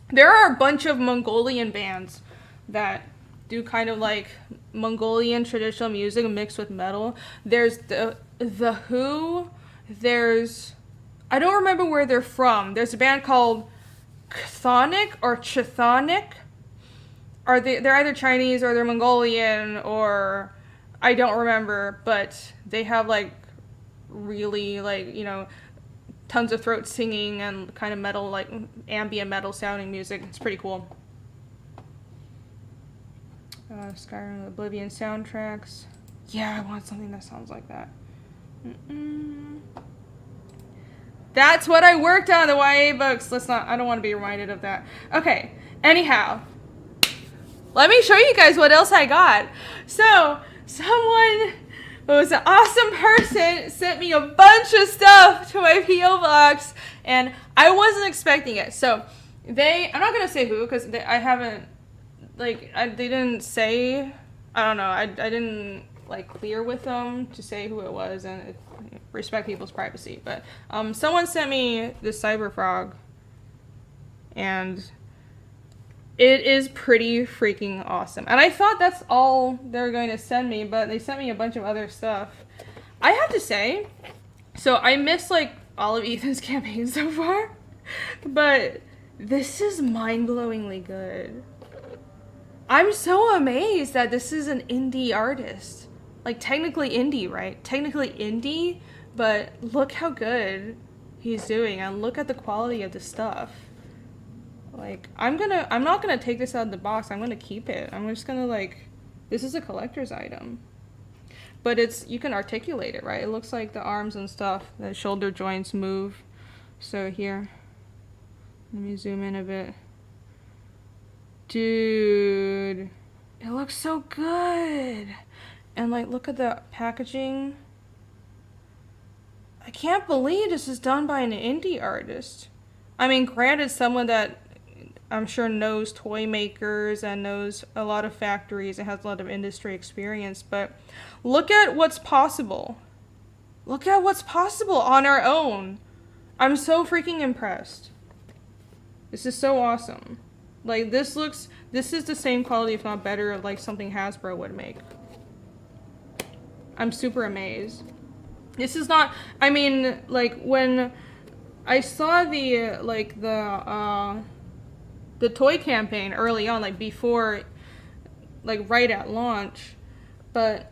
Speaker 1: There are a bunch of Mongolian bands that do kind of like Mongolian traditional music mixed with metal. There's the Who. There's... I don't remember where they're from. There's a band called Chthonic or Chthonic. They're either Chinese or they're Mongolian, or I don't remember, but they have like really like, you know, tons of throat singing and kind of metal, like ambient metal sounding music. It's pretty cool. Skyrim, Oblivion soundtracks. Yeah, I want something that sounds like that. That's what I worked on, the YA books. I don't want to be reminded of that. Okay, anyhow. Let me show you guys what else I got. So, someone who was an awesome person sent me a bunch of stuff to my P.O. box, and I wasn't expecting it. So, I'm not going to say who, because I haven't, like, they didn't say, I don't know, I didn't, like, clear with them to say who it was, and respect people's privacy. But, someone sent me this Cyber Frog, and it is pretty freaking awesome. And I thought that's all they're going to send me, but they sent me a bunch of other stuff. I have to say, so I missed like all of Ethan's campaigns so far, but this is mind-blowingly good. I'm so amazed that this is an indie artist. Like technically indie, right? Technically indie, but look how good he's doing, and look at the quality of the stuff. Like, I'm not gonna take this out of the box. I'm gonna keep it. I'm just gonna like, this is a collector's item. But you can articulate it, right? It looks like the arms and stuff, the shoulder joints move. So here, let me zoom in a bit. Dude, it looks so good. And like, look at the packaging. I can't believe this is done by an indie artist. I mean, granted, someone that I'm sure knows toy makers and knows a lot of factories and has a lot of industry experience, but look at what's possible. Look at what's possible on our own. I'm so freaking impressed. This is so awesome. Like, this is the same quality, if not better, of like something Hasbro would make. I'm super amazed. This is not, I mean, like, when I saw the toy campaign early on, like before, like right at launch, but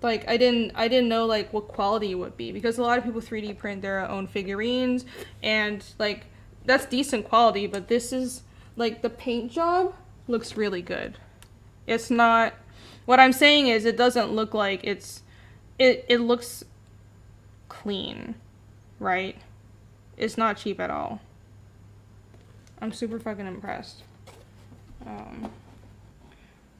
Speaker 1: like I didn't know like what quality it would be, because a lot of people 3D print their own figurines, and like that's decent quality, but this is like, the paint job looks really good. It's not, what I'm saying is it doesn't look like it looks clean, right? It's not cheap at all. I'm super fucking impressed.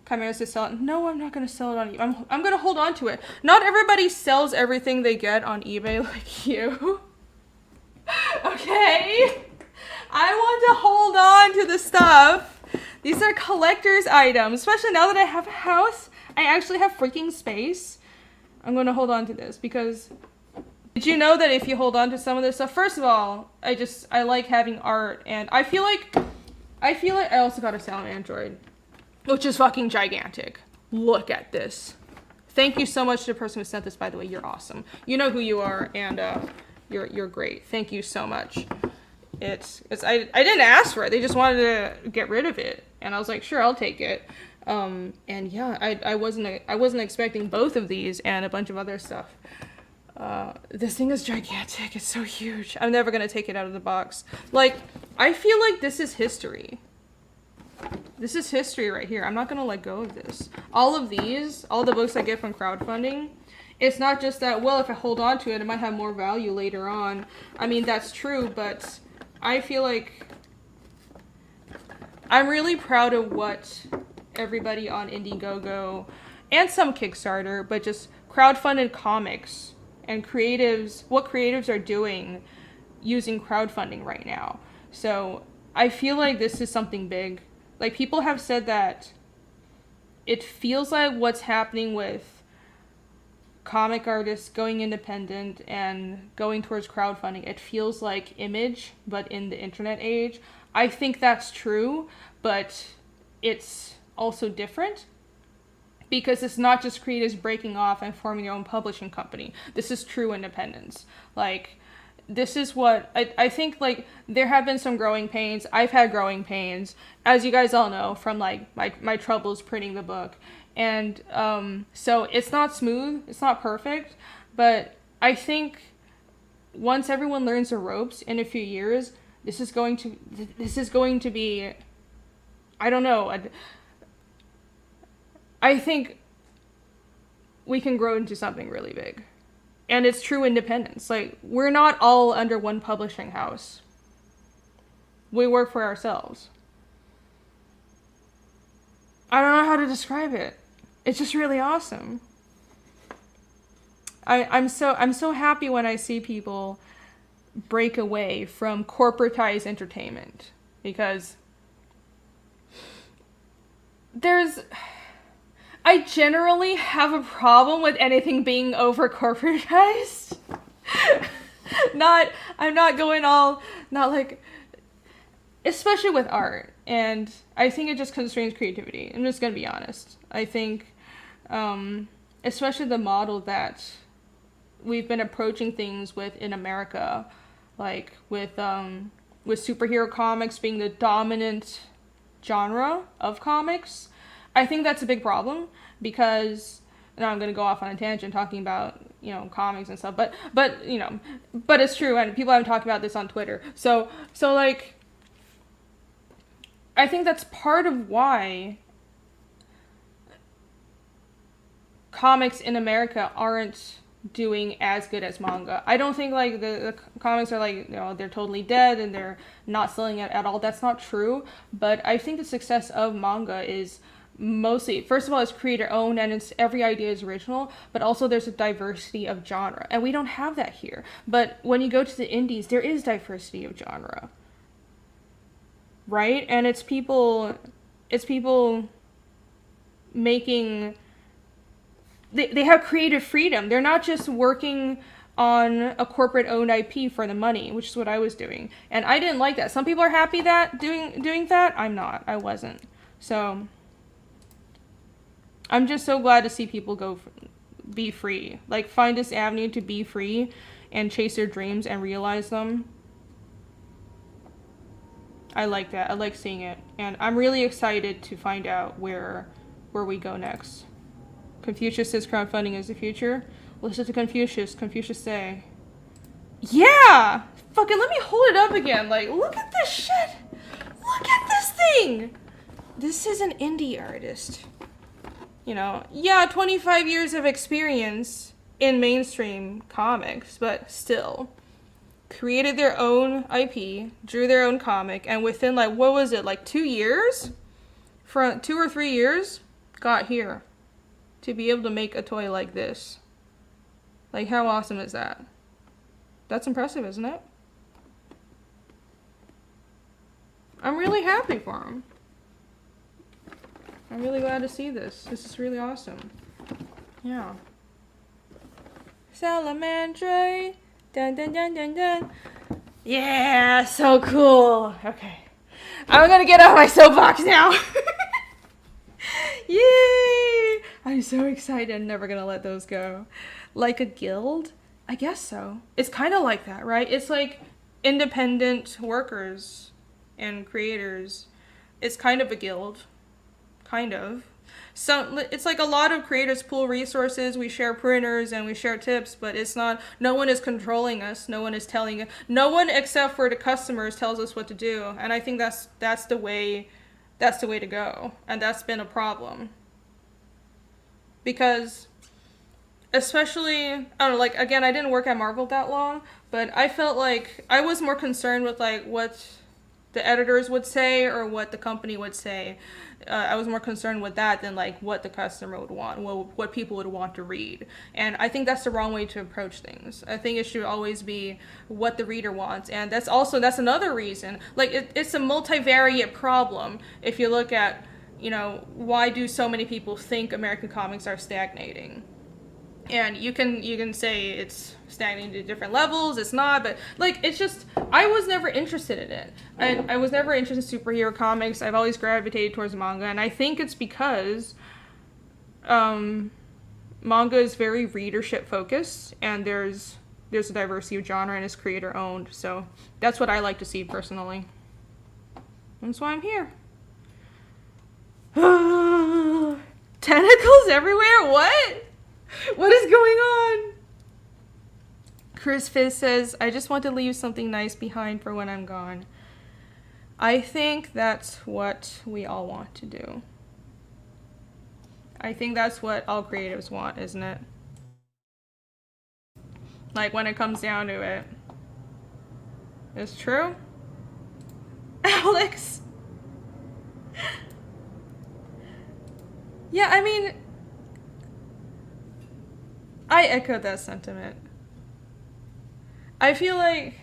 Speaker 1: Chimeras to sell it. No, I'm not going to sell it on eBay. I'm going to hold on to it. Not everybody sells everything they get on eBay like you. Okay? I want to hold on to the stuff. These are collector's items. Especially now that I have a house, I actually have freaking space. I'm going to hold on to this because... Did you know that if you hold on to some of this stuff... First of all, I like having art, and I feel like I also got a Sound Android, which is fucking gigantic. Look at this. Thank you so much to the person who sent this, by the way. You're awesome. You know who you are, and you're great. Thank you so much. I didn't ask for it. They just wanted to get rid of it, and I was like, sure, I'll take it. And yeah, I wasn't expecting both of these and a bunch of other stuff. This thing is gigantic. It's so huge. I'm never gonna take it out of the box. Like, I feel like this is history. This is history right here. I'm not gonna let go of this. All of these, all the books I get from crowdfunding, it's not just that, well, if I hold on to it, it might have more value later on. I mean, that's true, but I feel like I'm really proud of what everybody on Indiegogo and some Kickstarter, but just crowdfunded comics and what creatives are doing using crowdfunding right now. So I feel like this is something big. Like, people have said that it feels like what's happening with comic artists going independent and going towards crowdfunding, it feels like Image, but in the internet age. I think that's true, but it's also different because it's not just creators breaking off and forming their own publishing company. This is true independence. Like, this is what I think. Like, there have been some growing pains. I've had growing pains, as you guys all know, from like my troubles printing the book. And so it's not smooth, it's not perfect, but I think once everyone learns the ropes in a few years, this is going to be, I don't know, I think we can grow into something really big. And it's true independence. Like, we're not all under one publishing house. We work for ourselves. I don't know how to describe it. It's just really awesome. I'm so happy when I see people break away from corporatized entertainment, because I generally have a problem with anything being over corporatized. I'm not going all, not like, especially with art. And I think it just constrains creativity. I'm just gonna be honest. I think, especially the model that we've been approaching things with in America, like with superhero comics being the dominant genre of comics, I think that's a big problem, because now I'm going to go off on a tangent talking about, comics and stuff, but it's true, and people haven't talked about this on Twitter. So like, I think that's part of why comics in America aren't doing as good as manga. I don't think like the comics are like, they're totally dead and they're not selling it at all. That's not true. But I think the success of manga is mostly, first of all, it's creator owned and it's every idea is original, but also there's a diversity of genre, and we don't have that here. But when you go to the indies, there is diversity of genre, right? And it's people making, they have creative freedom. They're not just working on a corporate owned IP for the money, which is what I was doing, and I didn't like that. Some people are happy that doing that. I'm not. I wasn't. So I'm just so glad to see people be free. Like, find this avenue to be free and chase their dreams and realize them. I like that. I like seeing it. And I'm really excited to find out where we go next. Confucius says crowdfunding is the future. Listen to Confucius. Confucius say, yeah! Fucking let me hold it up again. Like, look at this shit! Look at this thing! This is an indie artist. 25 years of experience in mainstream comics, but still. Created their own IP, drew their own comic, and within, 2 years? For 2 or 3 years? got here to be able to make a toy like this. Like, how awesome is that? That's impressive, isn't it? I'm really happy for him. I'm really glad to see this. This is really awesome. Yeah. Salamandre. Dun dun dun dun dun. Yeah, so cool. Okay. I'm gonna get off my soapbox now. Yay! I'm so excited. I'm never gonna let those go. Like a guild? I guess so. It's kind of like that, right? It's like independent workers and creators. It's kind of a guild. Kind of. So it's like a lot of creators pool resources, we share printers and we share tips, but it's not, no one is controlling us, no one is telling us, no one except for the customers tells us what to do. And I think that's the way to go. And that's been a problem. Because especially, I don't know, like, again, I didn't work at Marvel that long, but I felt like I was more concerned with like what the editors would say or what the company would say. I was more concerned with that than like what the customer would want, what people would want to read. And I think that's the wrong way to approach things. I think it should always be what the reader wants. And that's another reason. Like it's a multivariate problem if you look at, you know, why do so many people think American comics are stagnating? And you can say it's stagnating to different levels, it's not, but like it's just, I was never interested in it. I was never interested in superhero comics. I've always gravitated towards manga, and I think it's because manga is very readership focused, and there's a diversity of genre and it's creator owned. So that's what I like to see personally. That's why I'm here. Tentacles everywhere? What? What is going on? Chris Fizz says, I just want to leave something nice behind for when I'm gone. I think that's what we all want to do. I think that's what all creatives want, isn't it? Like when it comes down to it. It's true? Alex? Yeah, I mean, I echo that sentiment. I feel like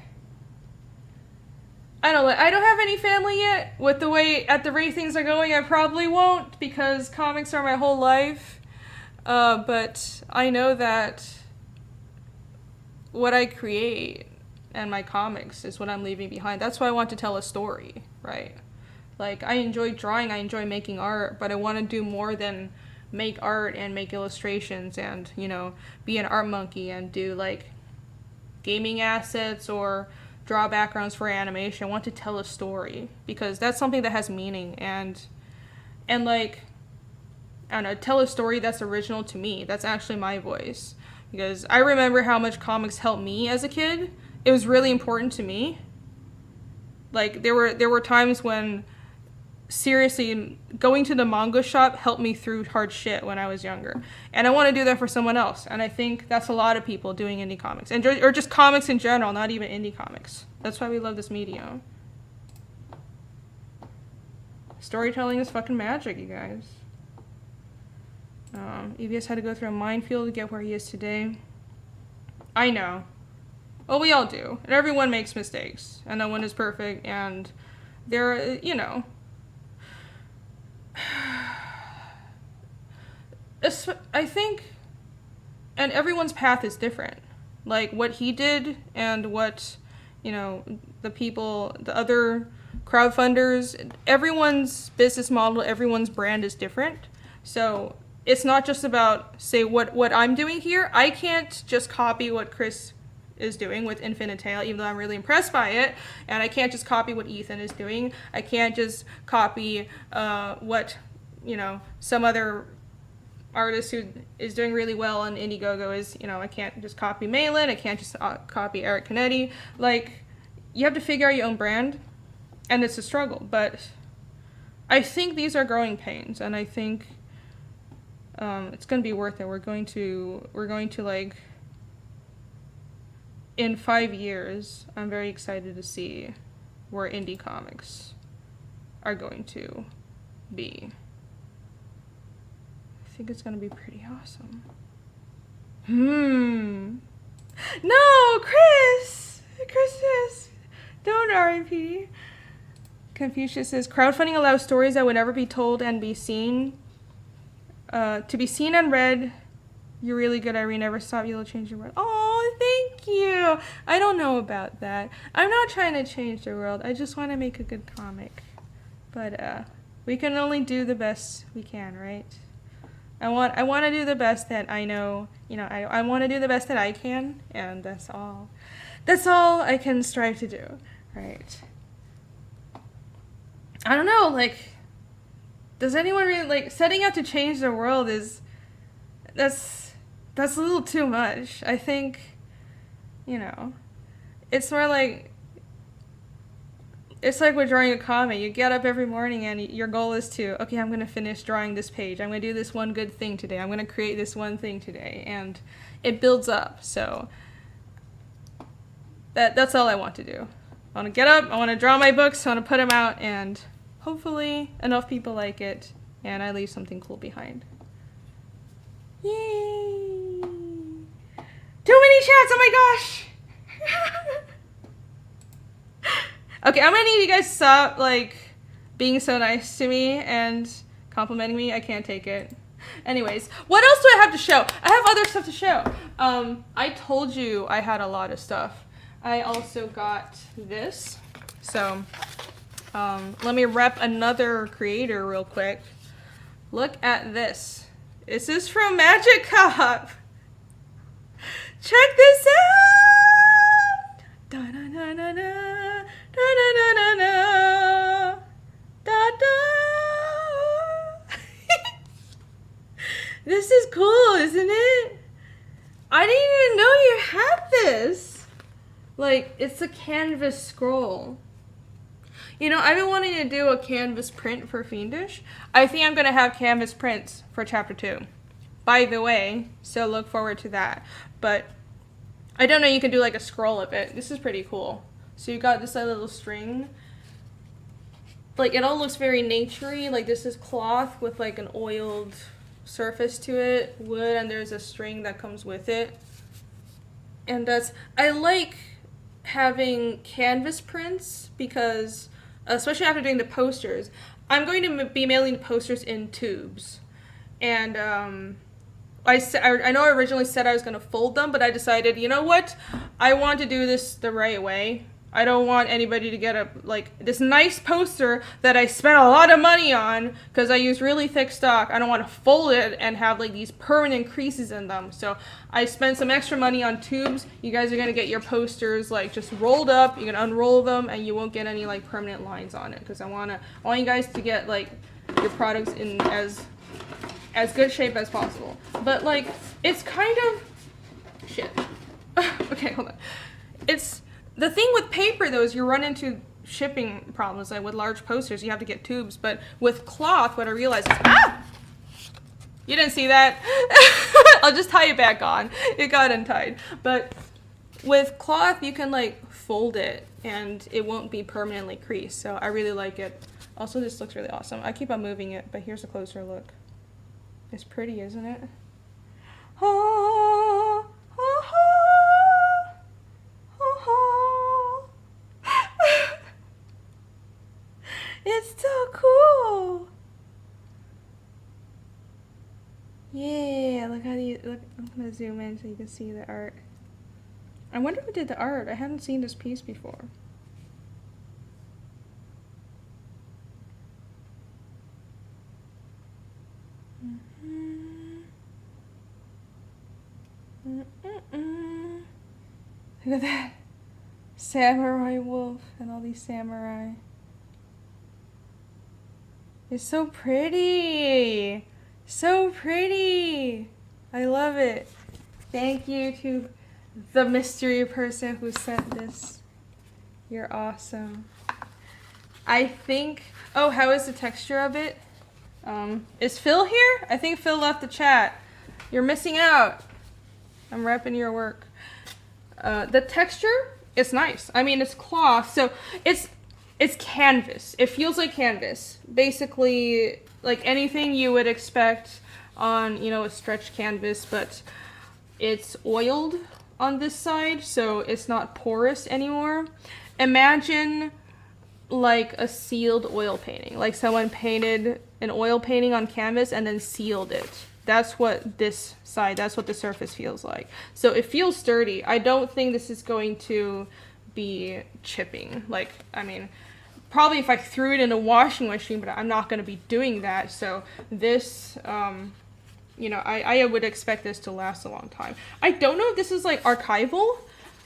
Speaker 1: I don't have any family yet. At the rate things are going, I probably won't because comics are my whole life. But I know that what I create and my comics is what I'm leaving behind. That's why I want to tell a story, right? Like I enjoy drawing, I enjoy making art, but I want to do more than make art and make illustrations and, you know, be an art monkey and do like gaming assets or draw backgrounds for animation. I want to tell a story because that's something that has meaning and like, I don't know, tell a story that's original to me. That's actually my voice. Because I remember how much comics helped me as a kid. It was really important to me. Like there were times when seriously, going to the manga shop helped me through hard shit when I was younger. And I want to do that for someone else. And I think that's a lot of people doing indie comics. Or just comics in general, not even indie comics. That's why we love this medium. Storytelling is fucking magic, you guys. EVS had to go through a minefield to get where he is today. I know. Well, we all do. And everyone makes mistakes. And no one is perfect. And there, you know... I think, and everyone's path is different. Like what he did and what, you know, the other crowdfunders, everyone's business model, everyone's brand is different. So it's not just about, say, what I'm doing here. I can't just copy what Chris is doing with Infinitale, even though I'm really impressed by it. And I can't just copy what Ethan is doing. I can't just copy what, you know, some other artist who is doing really well on Indiegogo is, you know, I can't just copy Malin. I can't just copy Eric Canetti. Like, you have to figure out your own brand, and it's a struggle. But I think these are growing pains, and I think it's going to be worth it. We're going to like, in 5 years, I'm very excited to see where indie comics are going to be. think it's gonna be pretty awesome. No, Chris! Christmas! Don't RIP. Confucius says, crowdfunding allows stories that would never be told and be seen. To be seen and read. You're really good, Irene. Never stop. You'll change your world. Oh, thank you. I don't know about that. I'm not trying to change the world. I just want to make a good comic. But we can only do the best we can, right? I want to do the best that I know. You know, I want to do the best that I can, and that's all. That's all I can strive to do, right? I don't know, like, does anyone really, like, setting out to change the world that's a little too much. I think, you know, it's more like, it's like we're drawing a comic. You get up every morning and your goal is to, okay, I'm going to finish drawing this page. I'm going to do this one good thing today. I'm going to create this one thing today. And it builds up. So that's all I want to do. I want to get up. I want to draw my books. I want to put them out. And hopefully enough people like it. And I leave something cool behind. Yay! Too many chats. Oh my gosh. Okay, I'm gonna need you guys to stop, like, being so nice to me and complimenting me. I can't take it. Anyways, what else do I have to show? I have other stuff to show. I told you I had a lot of stuff. I also got this. So, let me rep another creator real quick. Look at this. This is from Magic Cop. Check this out! Da-da-da-da-da. Da da da da da da da. This is cool, isn't it? I didn't even know you had this. Like, it's a canvas scroll. You know, I've been wanting to do a canvas print for Fiendish. I think I'm gonna have canvas prints for chapter 2. By the way, so look forward to that. But I don't know, you can do like a scroll of it. This is pretty cool. So you got this little string. Like, it all looks very naturey. Like, this is cloth with like an oiled surface to it, wood, and there's a string that comes with it. And I like having canvas prints because, especially after doing the posters, I'm going to be mailing the posters in tubes. And I know I originally said I was going to fold them, but I decided, you know what? I want to do this the right way. I don't want anybody to get this nice poster that I spent a lot of money on because I use really thick stock. I don't want to fold it and have like these permanent creases in them. So I spent some extra money on tubes. You guys are going to get your posters like just rolled up. You can unroll them and you won't get any like permanent lines on it because I want you guys to get like your products in as good shape as possible. But like, it's kind of shit. Okay, hold on. The thing with paper, though, is you run into shipping problems. Like with large posters, you have to get tubes. But with cloth, what I realized is, you didn't see that? I'll just tie it back on. It got untied. But with cloth, you can, like, fold it, and it won't be permanently creased. So I really like it. Also, this looks really awesome. I keep on moving it, but here's a closer look. It's pretty, isn't it? Oh, oh, oh. It's so cool. Yeah, look how look. I'm gonna zoom in so you can see the art. I wonder who did the art. I hadn't seen this piece before. Look at that. Samurai wolf and all these samurai. It's so pretty. So pretty. I love it. Thank you to the mystery person who sent this. You're awesome. I think, oh, how is the texture of it? Is Phil here? I think Phil left the chat. You're missing out. I'm repping your work. The texture is nice. I mean, it's cloth, so it's canvas. It feels like canvas. Basically, like anything you would expect on, you know, a stretched canvas, but it's oiled on this side, so it's not porous anymore. Imagine like a sealed oil painting, like someone painted an oil painting on canvas and then sealed it. That's what this side, that's what the surface feels like. So it feels sturdy. I don't think this is going to be chipping. Like, I mean, probably if I threw it in a washing machine, but I'm not going to be doing that. So this, you know, I would expect this to last a long time. I don't know if this is like archival.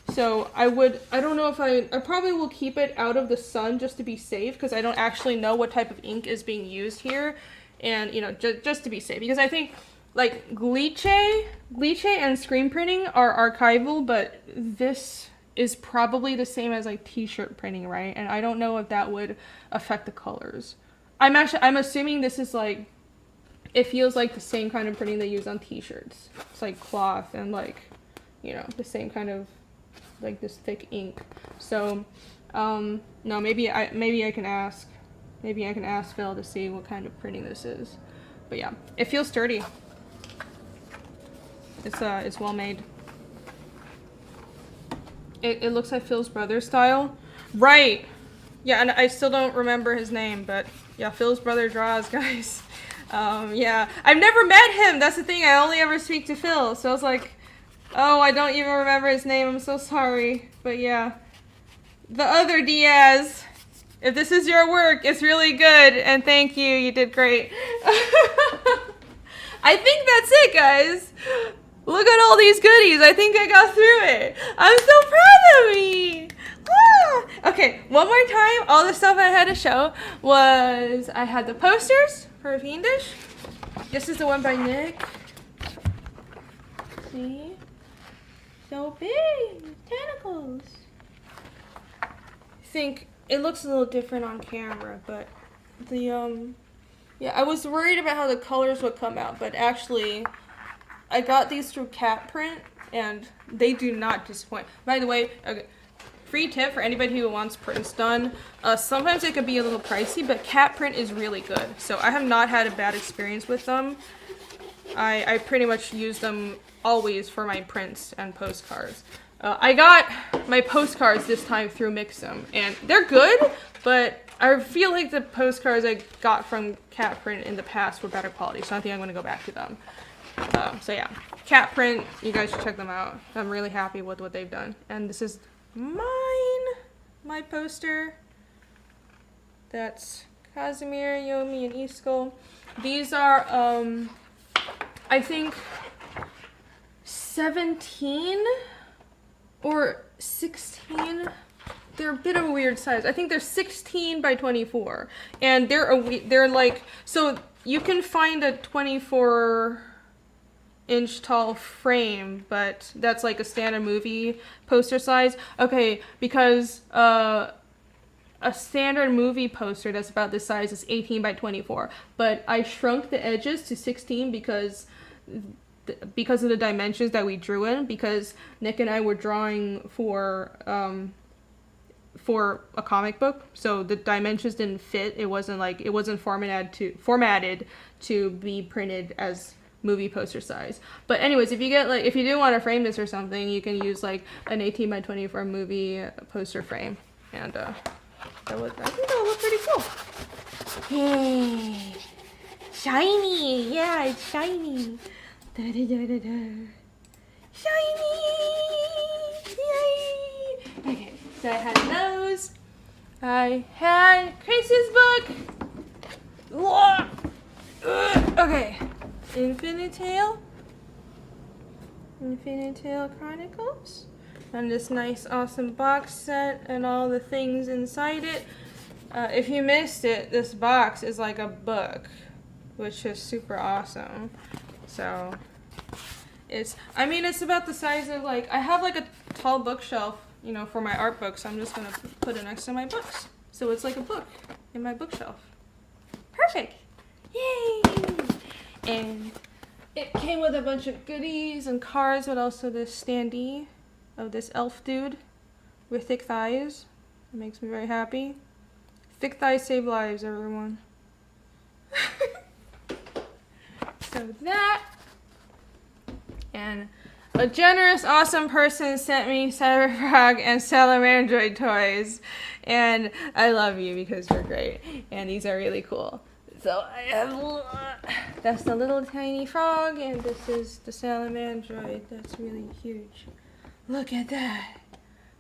Speaker 1: So I don't know if I probably will keep it out of the sun just to be safe, because I don't actually know what type of ink is being used here. And, you know, just to be safe, because I think like gliche and screen printing are archival, but this is probably the same as like t-shirt printing, right? And I don't know if that would affect the colors. I'm assuming this is like, it feels like the same kind of printing they use on t-shirts. It's like cloth and like, you know, the same kind of like this thick ink. So no, maybe I can ask Phil to see what kind of printing this is. But yeah, it feels sturdy. It's well made. It looks like Phil's brother style. Right. Yeah, and I still don't remember his name, but yeah, Phil's brother draws, guys. Yeah, I've never met him. That's the thing. I only ever speak to Phil. So I was like, oh, I don't even remember his name. I'm so sorry. But yeah, the other Diaz. If this is your work, it's really good, and thank you. You did great. I think that's it, guys. Look at all these goodies. I think I got through it. I'm so proud of me. Ah. Okay, one more time. All the stuff I had to show was I had the posters for Fiendish. This is the one by Nick. See? So big. Tentacles. I think it looks a little different on camera, but the yeah, I was worried about how the colors would come out, but actually I got these through Cat Print and they do not disappoint. By the way, okay, free tip for anybody who wants prints done. Sometimes it can be a little pricey, but Cat Print is really good. So I have not had a bad experience with them. I pretty much use them always for my prints and postcards. I got my postcards this time through Mix'em, and they're good, but I feel like the postcards I got from Cat Print in the past were better quality, so I think I'm going to go back to them. So yeah, Cat Print, you guys should check them out. I'm really happy with what they've done. And this is my poster. That's Casimir, Yomi, and Iskol. These are, I think, 17 or 16. They're a bit of a weird size. I think they're 16 by 24, and they're like, so you can find a 24-inch tall frame, but that's like a standard movie poster size. Okay, because a standard movie poster that's about this size is 18 by 24, but I shrunk the edges to 16 because of the dimensions that we drew in, because Nick and I were drawing for a comic book, so the dimensions didn't fit. It wasn't formatted to be printed as movie poster size. But anyways, if you do want to frame this or something, you can use like an 18 by 24 movie poster frame, and I think that would look pretty cool. Yay! Shiny! Yeah, it's shiny. Da, da, da, da, da. Shiny! Yay! Okay, so I had those. I had Chris's book. Okay, Infinitale Chronicles. And this nice, awesome box set and all the things inside it. If you missed it, this box is like a book, which is super awesome. So it's about the size of, like, I have like a tall bookshelf, you know, for my art books. So I'm just gonna put it next to my books. So it's like a book in my bookshelf. Perfect. Yay! And it came with a bunch of goodies and cards, but also this standee of this elf dude with thick thighs. It makes me very happy. Thick thighs save lives, everyone. So that, and a generous, awesome person sent me Cyberfrog and Salamandroid toys, and I love you because you're great, and these are really cool. So I have, that's the little tiny frog, and this is the Salamandroid. That's really huge. Look at that.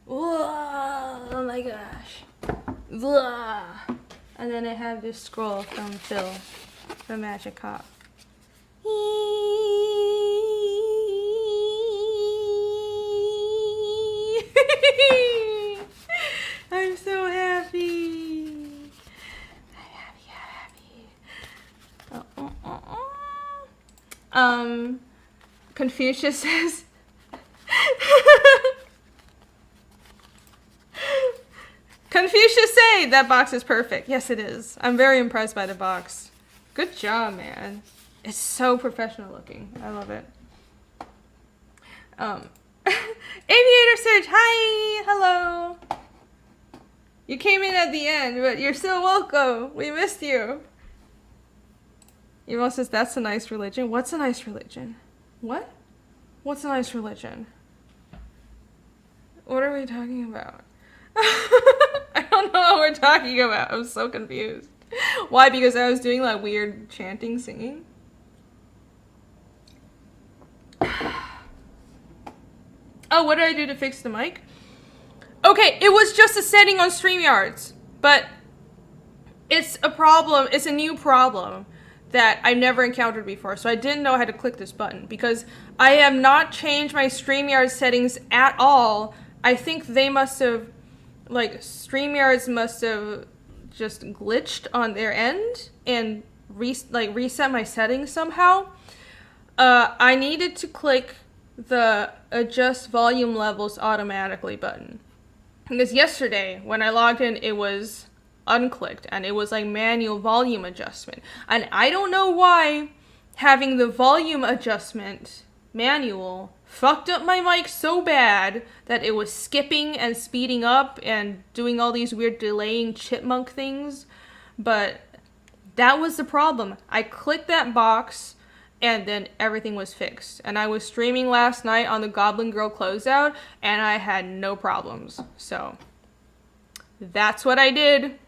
Speaker 1: Whoa, oh my gosh. Blah. And then I have this scroll from Phil, the Magic Cop. I'm so happy. I'm happy. Confucius says. Confucius say that box is perfect. Yes, it is. I'm very impressed by the box. Good job, man. It's so professional looking. I love it. Aviator Surge, hi, hello. You came in at the end, but you're still welcome. We missed you. Emo says that's a nice religion. What's a nice religion? What? What's a nice religion? What are we talking about? I don't know what we're talking about. I'm so confused. Why? Because I was doing like weird chanting, singing. Oh, what did I do to fix the mic? Okay, it was just a setting on StreamYards, but it's a problem. It's a new problem that I never encountered before, so I didn't know how to click this button because I have not changed my StreamYard settings at all. I think they must have, like, StreamYards must have just glitched on their end and reset my settings somehow. I needed to click the adjust volume levels automatically button. Because yesterday, when I logged in, it was unclicked and it was like manual volume adjustment. And I don't know why having the volume adjustment manual fucked up my mic so bad that it was skipping and speeding up and doing all these weird delaying chipmunk things. But that was the problem. I clicked that box and then everything was fixed. And I was streaming last night on the Goblin Girl closeout and I had no problems. So that's what I did.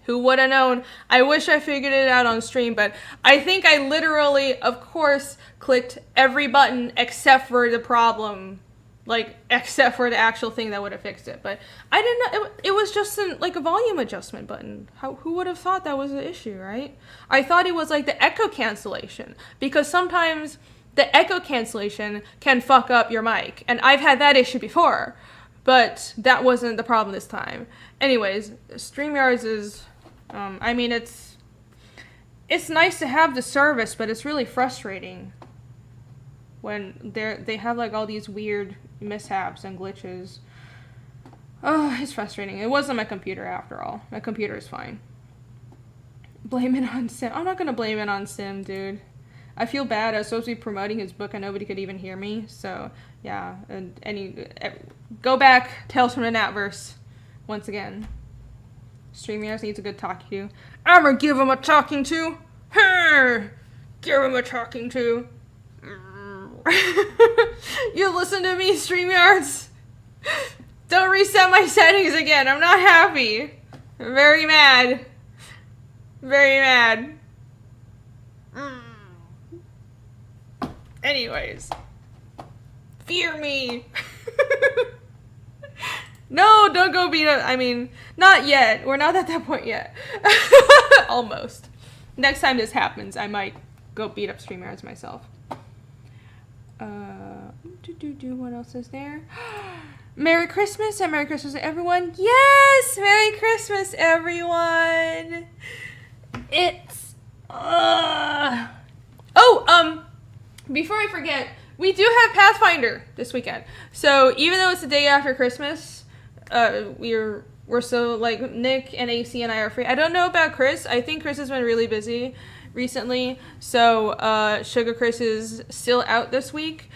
Speaker 1: Who would have known? I wish I figured it out on stream, but I think I literally, of course, clicked every button except for the problem. Like, except for the actual thing that would have fixed it. But I didn't know, it was just like a volume adjustment button. Who would have thought that was an issue, right? I thought it was like the echo cancellation. Because sometimes the echo cancellation can fuck up your mic. And I've had that issue before. But that wasn't the problem this time. Anyways, StreamYards is... I mean, it's nice to have the service, but it's really frustrating when they have like all these weird mishaps and glitches. Oh, it's frustrating. It wasn't my computer after all. My computer is fine. Blame it on Sim. I'm not gonna blame it on Sim, dude. I feel bad. I was supposed to be promoting his book and nobody could even hear me. So yeah, go back, Tales from the Natverse once again. StreamYards needs a good talking to. I'm gonna give him a talking to. Give him a talking to. You listen to me, StreamYards. Don't reset my settings again. I'm not happy. I'm very mad. Very mad. Anyways. Fear me. No, don't go beat up. I mean, not yet. We're not at that point yet. Almost. Next time this happens, I might go beat up StreamYards myself. What else is there? Merry Christmas and Merry Christmas to everyone. Yes! Merry Christmas, everyone! It's... before I forget, we do have Pathfinder this weekend. So even though it's the day after Christmas, we're so, like, Nick and AC and I are free. I don't know about Chris. I think Chris has been really busy recently. So Sugar Chris is still out this week.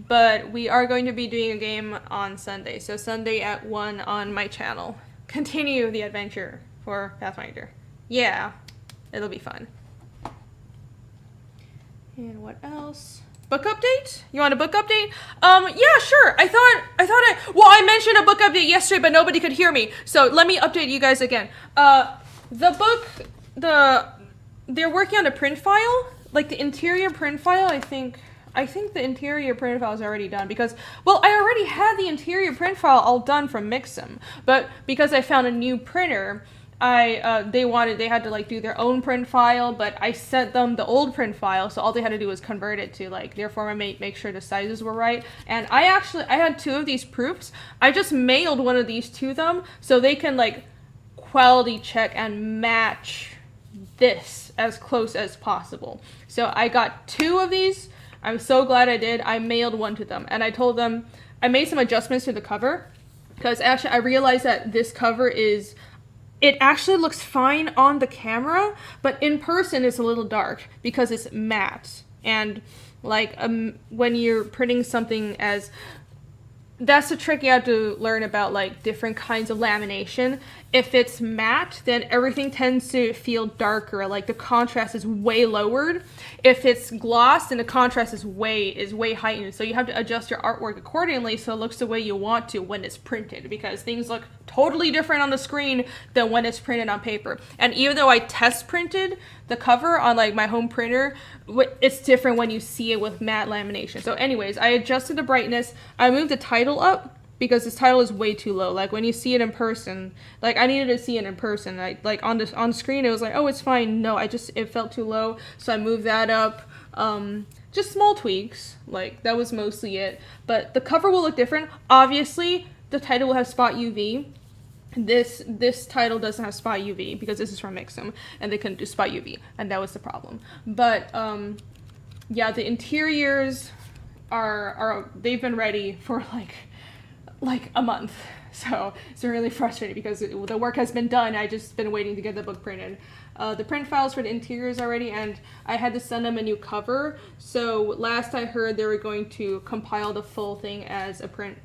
Speaker 1: But we are going to be doing a game on Sunday. So Sunday at 1 on my channel. Continue the adventure for Pathfinder. Yeah, it'll be fun. And what else? Book update? You want a book update? Yeah, sure. I mentioned a book update yesterday, but nobody could hear me. So let me update you guys again. They're working on a print file, like the interior print file. I think the interior print file is already done because, well, I already had the interior print file all done from Mixam, but because I found a new printer, they had to like do their own print file, but I sent them the old print file, so all they had to do was convert it to like their format, make sure the sizes were right. And I had 2 of these proofs. I just mailed one of these to them so they can like quality check and match this as close as possible. So I got 2 of these. I'm so glad I did. I mailed one to them, and I told them I made some adjustments to the cover because actually I realized that this cover it actually looks fine on the camera, but in person it's a little dark because it's matte. And like when you're printing something that's the trick you have to learn about, like different kinds of lamination. If it's matte, then everything tends to feel darker, like the contrast is way lowered. If it's gloss, then the contrast is way heightened. So you have to adjust your artwork accordingly so it looks the way you want to when it's printed, because things look totally different on the screen than when it's printed on paper. And even though I test printed the cover on like my home printer, it's different when you see it with matte lamination. So anyways, I adjusted the brightness. I moved the title up because this title is way too low. Like when you see it in person, like I needed to see it in person. Like on the screen, it was like, oh, it's fine. No, it felt too low. So I moved that up. Just small tweaks. Like that was mostly it. But the cover will look different. Obviously, the title will have spot UV. This title doesn't have spot UV because this is from Mixam and they couldn't do spot UV, and that was the problem. But yeah, the interiors they've been ready for like a month, so it's really frustrating because the work has been done. I just been waiting to get the book printed. The print files for the interiors already, and I had to send them a new cover. So last I heard, they were going to compile the full thing as a print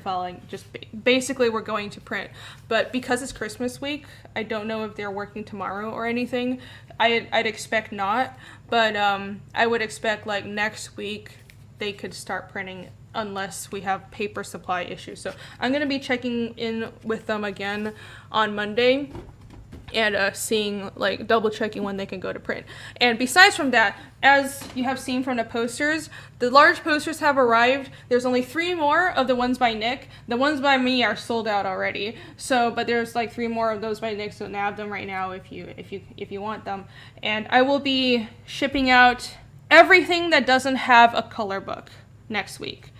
Speaker 1: file, and just basically we're going to print. But because it's Christmas week, I don't know if they're working tomorrow or anything. I'd expect not, but I would expect like next week they could start printing unless we have paper supply issues. So I'm gonna be checking in with them again on Monday and double checking when they can go to print. And besides from that, as you have seen from the posters, the large posters have arrived. There's only 3 more of the ones by Nick. The ones by me are sold out already. So, but there's like 3 more of those by Nick, so nab them right now if you want them. And I will be shipping out everything that doesn't have a color book next week.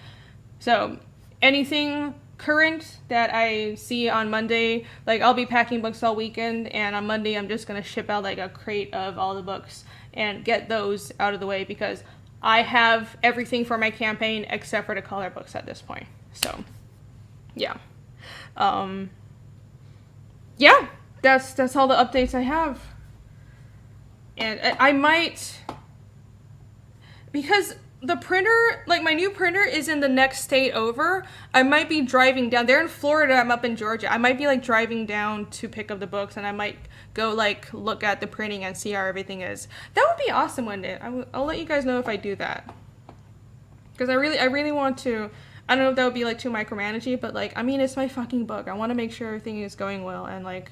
Speaker 1: So anything current that I see on Monday, like I'll be packing books all weekend, and on Monday I'm just gonna ship out like a crate of all the books and get those out of the way because I have everything for my campaign except for the color books at this point. So yeah, yeah, that's all the updates I have. And I might, because the printer, like my new printer is in the next state over, I might be driving down. They're in Florida, I'm up in Georgia. I might be like driving down to pick up the books, and I might go like look at the printing and see how everything is. That would be awesome one day. I'll let you guys know if I do that. Because I really want to, I don't know if that would be like too micromanaging, but like, I mean, it's my fucking book. I want to make sure everything is going well, and like,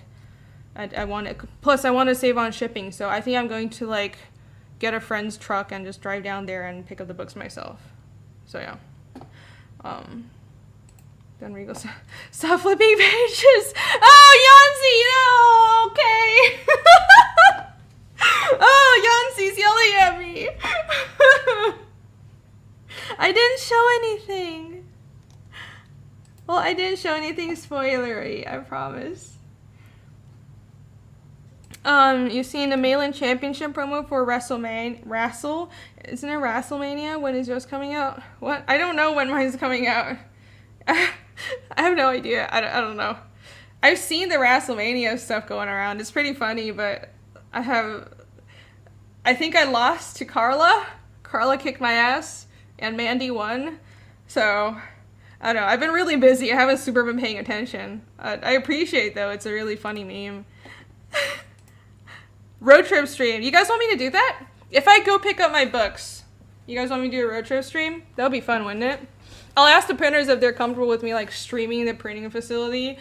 Speaker 1: I want it, plus I want to save on shipping, so I think I'm going to like get a friend's truck and just drive down there and pick up the books myself. So yeah. Then we go stop flipping pages. Oh, Yancy, no, okay. Oh, Yancey's yelling at me. I didn't show anything. Well, I didn't show anything spoilery, I promise. You've seen the Mail-In Championship promo for WrestleMania. Isn't it WrestleMania? When is yours coming out? What? I don't know when mine's coming out. I have no idea. I don't know. I've seen the WrestleMania stuff going around. It's pretty funny, but I think I lost to Carla. Carla kicked my ass, and Mandy won. So, I don't know. I've been really busy. I haven't super been paying attention. I appreciate, though. It's a really funny meme. Road trip stream. You guys want me to do that? If I go pick up my books, you guys want me to do a road trip stream? That would be fun, wouldn't it? I'll ask the printers if they're comfortable with me like streaming the printing facility,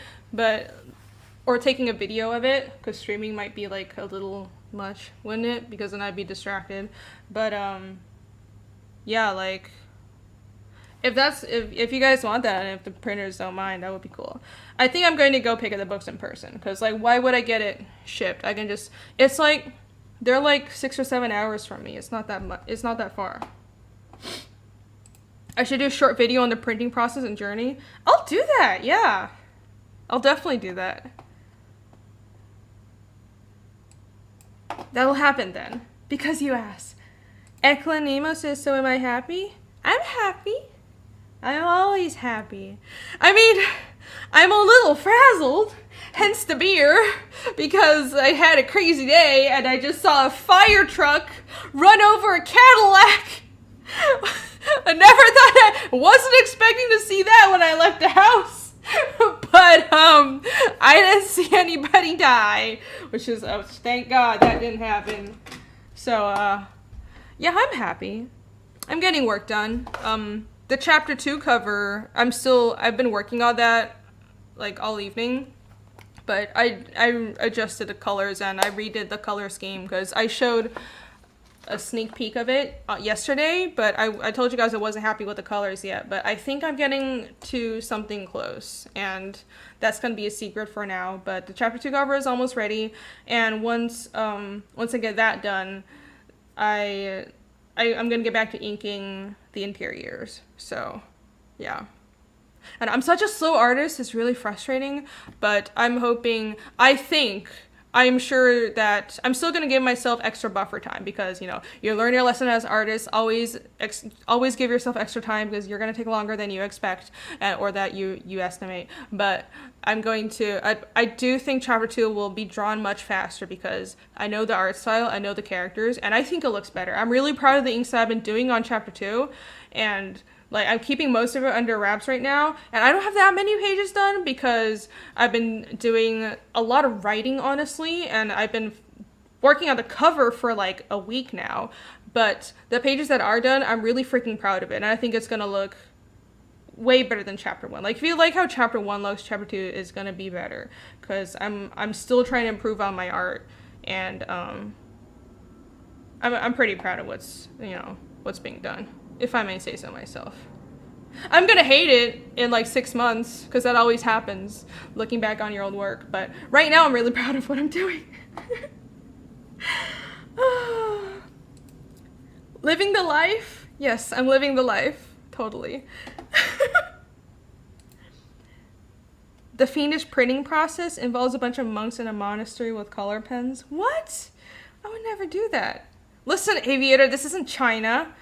Speaker 1: or taking a video of it, because streaming might be like a little much, wouldn't it? Because then I'd be distracted. But yeah, like if you guys want that, and if the printers don't mind, that would be cool. I think I'm going to go pick up the books in person, because like why would I get it shipped? I can just, it's like they're like 6 or 7 hours from me. It's not that much. It's not that far. I should do a short video on the printing process and journey. I'll do that. Yeah, I'll definitely do that. That'll happen then, because you asked. Ekla Nemo says, so am I happy? I'm happy. I'm always happy. I mean, I'm a little frazzled, hence the beer, because I had a crazy day and I just saw a fire truck run over a Cadillac. I never thought, I wasn't expecting to see that when I left the house. But I didn't see anybody die, which is, thank God that didn't happen. So yeah, I'm happy. I'm getting work done. The chapter 2 cover, I've been working on that like all evening, but I adjusted the colors and I redid the color scheme, because I showed a sneak peek of it yesterday, but I told you guys I wasn't happy with the colors yet, but I think I'm getting to something close, and that's going to be a secret for now. But the chapter 2 cover is almost ready, and once I get that done, I'm going to get back to inking the interiors. So yeah, and I'm such a slow artist, it's really frustrating, but I'm sure that I'm still going to give myself extra buffer time, because, you know, you learn your lesson as artists. Always give yourself extra time, because you're going to take longer than you expect, or that you estimate. But I do think chapter 2 will be drawn much faster, because I know the art style, I know the characters, and I think it looks better. I'm really proud of the inks that I've been doing on chapter 2, and like, I'm keeping most of it under wraps right now, and I don't have that many pages done because I've been doing a lot of writing, honestly, and I've been working on the cover for like a week now. But the pages that are done, I'm really freaking proud of it, and I think it's gonna look way better than chapter 1. Like, if you like how chapter 1 looks, chapter 2 is gonna be better, because I'm still trying to improve on my art, and I'm pretty proud of what's being done, if I may say so myself. I'm gonna hate it in like 6 months, because that always happens, looking back on your old work. But right now I'm really proud of what I'm doing. Living the life? Yes, I'm living the life. Totally. The Fiendish printing process involves a bunch of monks in a monastery with color pens. What? I would never do that. Listen, Aviator, this isn't China.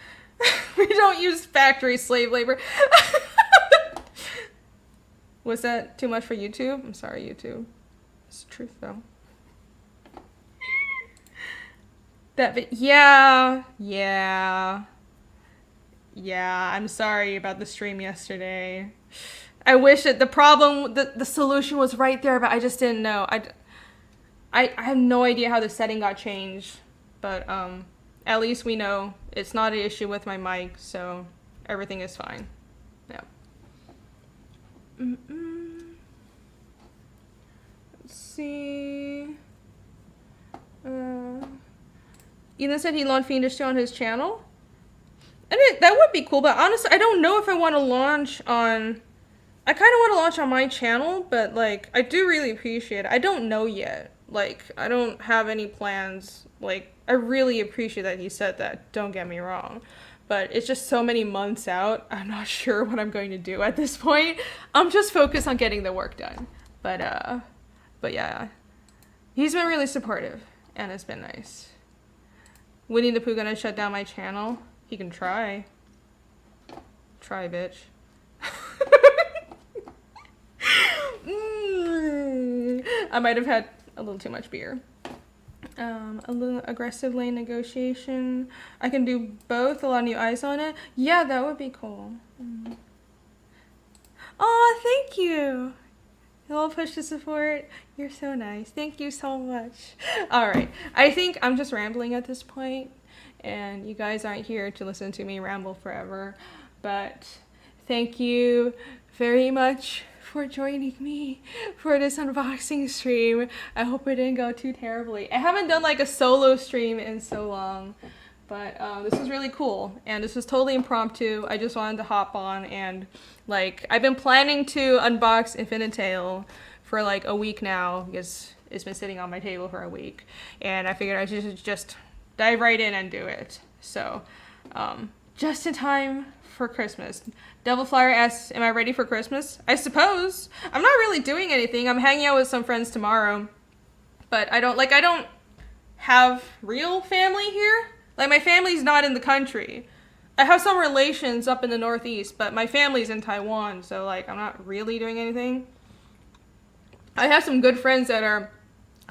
Speaker 1: We don't use factory slave labor. Was that too much for YouTube? I'm sorry, YouTube. It's the truth, though. Yeah. I'm sorry about the stream yesterday. I wish that the solution was right there, but I just didn't know. I have no idea how the setting got changed, but at least we know it's not an issue with my mic, so everything is fine. Yeah. Let's see. Ethan said he launched Fiendish 2 on his channel. And that would be cool, but honestly, I don't know if I want to launch on... I kind of want to launch on my channel, but, like, I do really appreciate it. I don't know yet. Like, I don't have any plans. Like, I really appreciate that he said that. Don't get me wrong. But it's just so many months out. I'm not sure what I'm going to do at this point. I'm just focused on getting the work done. But yeah. He's been really supportive, and it's been nice. Winnie the Pooh gonna shut down my channel? He can try. Try, bitch. I might have had a little too much beer. A little aggressive lane negotiation. I can do both. A lot of new eyes on it. Yeah, that would be cool. Oh, thank you. A little push to support. You're so nice. Thank you so much. All right. I think I'm just rambling at this point. and you guys aren't here to listen to me ramble forever. But thank you very much for joining me for this unboxing stream. I hope it didn't go too terribly. I haven't done like a solo stream in so long, but this was really cool, and this was totally impromptu. I just wanted to hop on, and like I've been planning to unbox Infinitale for like a week now because it's been sitting on my table for a week, and I figured I should just dive right in and do it. So just in time for Christmas. Devil Flyer asks, am I ready for Christmas? I suppose. I'm not really doing anything. I'm hanging out with some friends tomorrow, but I don't have real family here. Like, my family's not in the country. I have some relations up in the Northeast, but my family's in Taiwan, so like I'm not really doing anything. I have some good friends that are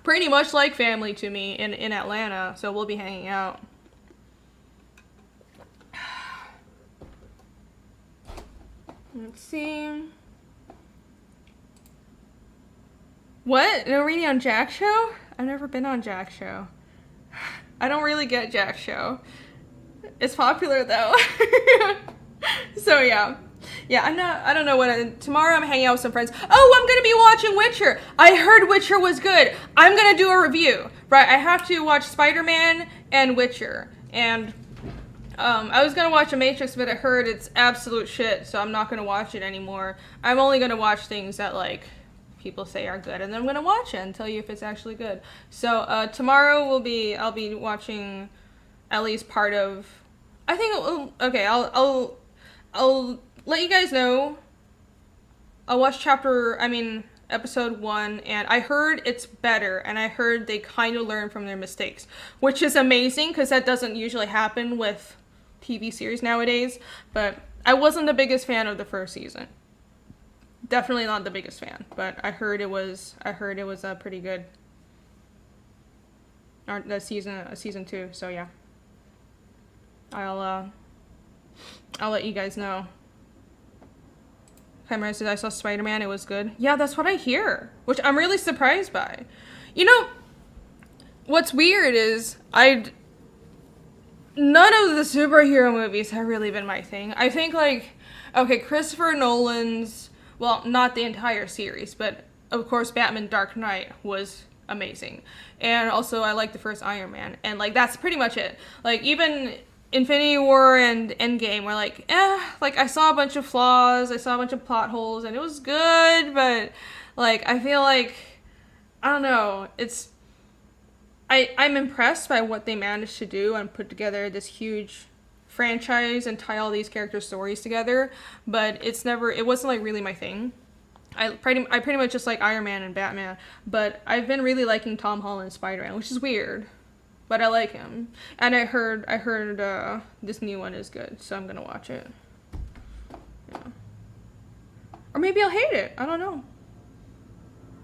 Speaker 1: pretty much like family to me in Atlanta, so we'll be hanging out. Let's see. What? No reading on Jack Show? I've never been on Jack Show. I don't really get Jack Show. It's popular though. So yeah. Yeah, I don't know what, tomorrow I'm hanging out with some friends. Oh, I'm gonna be watching Witcher. I heard Witcher was good. I'm gonna do a review. Right, I have to watch Spider-Man and Witcher. And I was gonna watch The Matrix, but I heard it's absolute shit, so I'm not gonna watch it anymore. I'm only gonna watch things that like people say are good, and then I'm gonna watch it and tell you if it's actually good. So tomorrow I'll be watching at least part of. I think okay. I'll let you guys know. I'll watch episode 1, and I heard it's better, and I heard they kind of learn from their mistakes, which is amazing because that doesn't usually happen with TV series nowadays. But I wasn't the biggest fan of the first season. Definitely not the biggest fan, but I heard it was pretty good. Or the season 2. So yeah, I'll let you guys know. Cameron says I saw Spider-Man. It was good. Yeah, that's what I hear, which I'm really surprised by. You know, what's weird is none of the superhero movies have really been my thing. I think like, okay, Christopher Nolan's, well, not the entire series, but of course Batman Dark Knight was amazing. And also I like the first Iron Man, and like that's pretty much it. Like even Infinity War and Endgame were like, like I saw a bunch of flaws, I saw a bunch of plot holes, and it was good, but like I feel like, I don't know, I'm impressed by what they managed to do and put together this huge franchise and tie all these character stories together, but it wasn't like really my thing. I pretty much just like Iron Man and Batman, but I've been really liking Tom Holland's Spider-Man, which is weird, but I like him. And I heard this new one is good, so I'm gonna watch it. Yeah. Or maybe I'll hate it. I don't know.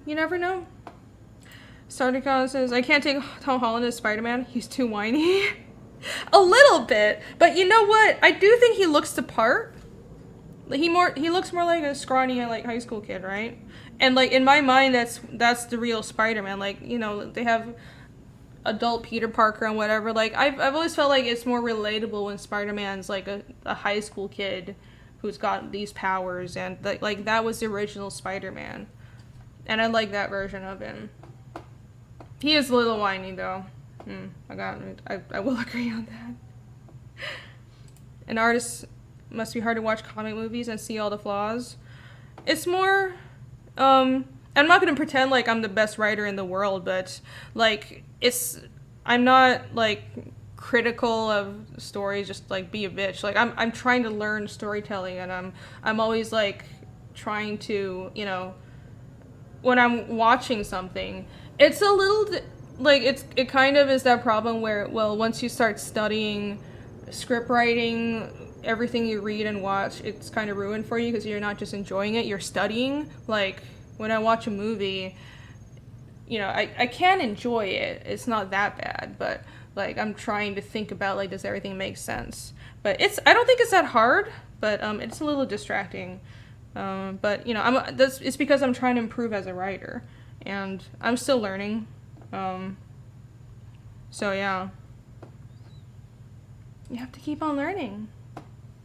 Speaker 1: You never know. Sarticon says, I can't take Tom Holland as Spider-Man. He's too whiny. A little bit. But you know what? I do think he looks the part. He looks more like a scrawny like high school kid, right? And like in my mind that's the real Spider-Man. Like, you know, they have adult Peter Parker and whatever. Like I've always felt like it's more relatable when Spider-Man's like a high school kid who's got these powers, and like that was the original Spider-Man. And I like that version of him. He is a little whiny though. I will agree on that. An artist must be hard to watch comic movies and see all the flaws. It's more, I'm not gonna pretend like I'm the best writer in the world, but like I'm not like critical of stories, just like be a bitch. Like I'm trying to learn storytelling, and I'm always like trying to, you know, when I'm watching something, it's a little like it kind of is that problem where, well, once you start studying script writing, everything you read and watch, it's kind of ruined for you because you're not just enjoying it, you're studying. Like when I watch a movie, you know, I can enjoy it, it's not that bad, but like I'm trying to think about like, does everything make sense? But I don't think it's that hard, but it's a little distracting. But you know, it's because I'm trying to improve as a writer, and I'm still learning. So yeah. You have to keep on learning.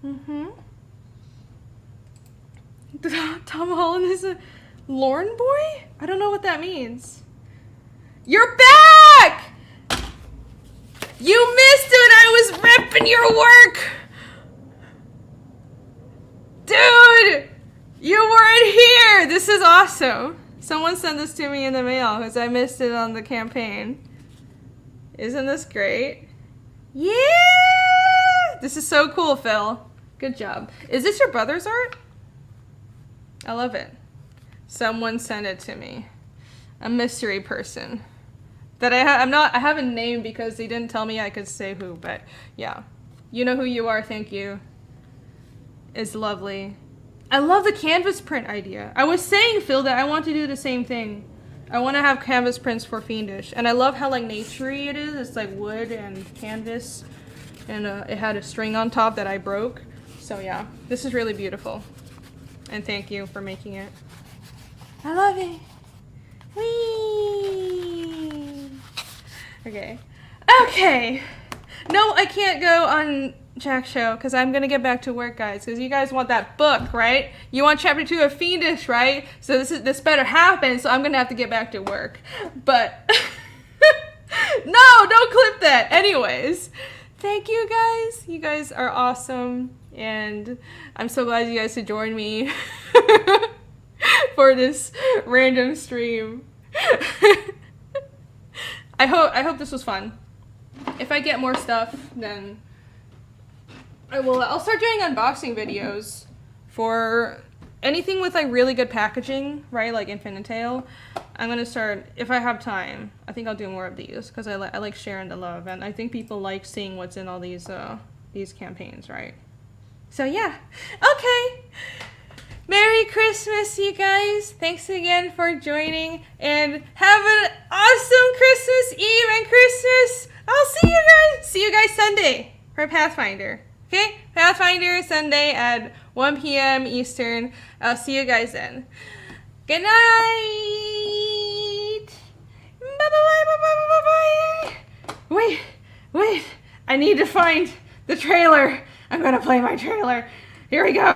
Speaker 1: Mm-hmm. Tom Holland is a Lorne boy? I don't know what that means. You're back! You missed it! I was ripping your work! Dude! You weren't here! This is awesome. Someone sent this to me in the mail because I missed it on the campaign. Isn't this great? Yeah! This is so cool, Phil. Good job. Is this your brother's art? I love it. Someone sent it to me. A mystery person. That I haven't named because they didn't tell me I could say who, but yeah. You know who you are, thank you. It's lovely. I love the canvas print idea. I was saying, Phil, that I want to do the same thing. I want to have canvas prints for Fiendish. And I love how like naturey it is. It's like wood and canvas. And it had a string on top that I broke. So yeah, this is really beautiful. And thank you for making it. I love it. Whee! Okay. Okay. No, I can't go on Jack's show because I'm going to get back to work, guys. Because you guys want that book, right? You want chapter 2 of Fiendish, right? So this better happen. So I'm going to have to get back to work. But no, don't clip that. Anyways, thank you guys. You guys are awesome. And I'm so glad you guys could join me for this random stream. I hope this was fun. If I get more stuff, then I'll start doing unboxing videos for anything with like really good packaging, right? Like Infinitale. I'm gonna start, if I have time, I think I'll do more of these because I like sharing the love, and I think people like seeing what's in all these campaigns, right? So yeah, okay. Merry Christmas, you guys. Thanks again for joining, and have an awesome Christmas Eve and Christmas. I'll see you guys Sunday for Pathfinder. Okay? Pathfinder Sunday at 1 p.m. Eastern. I'll see you guys then. Good night. Bye-bye. Wait. I need to find the trailer. I'm gonna play my trailer. Here we go.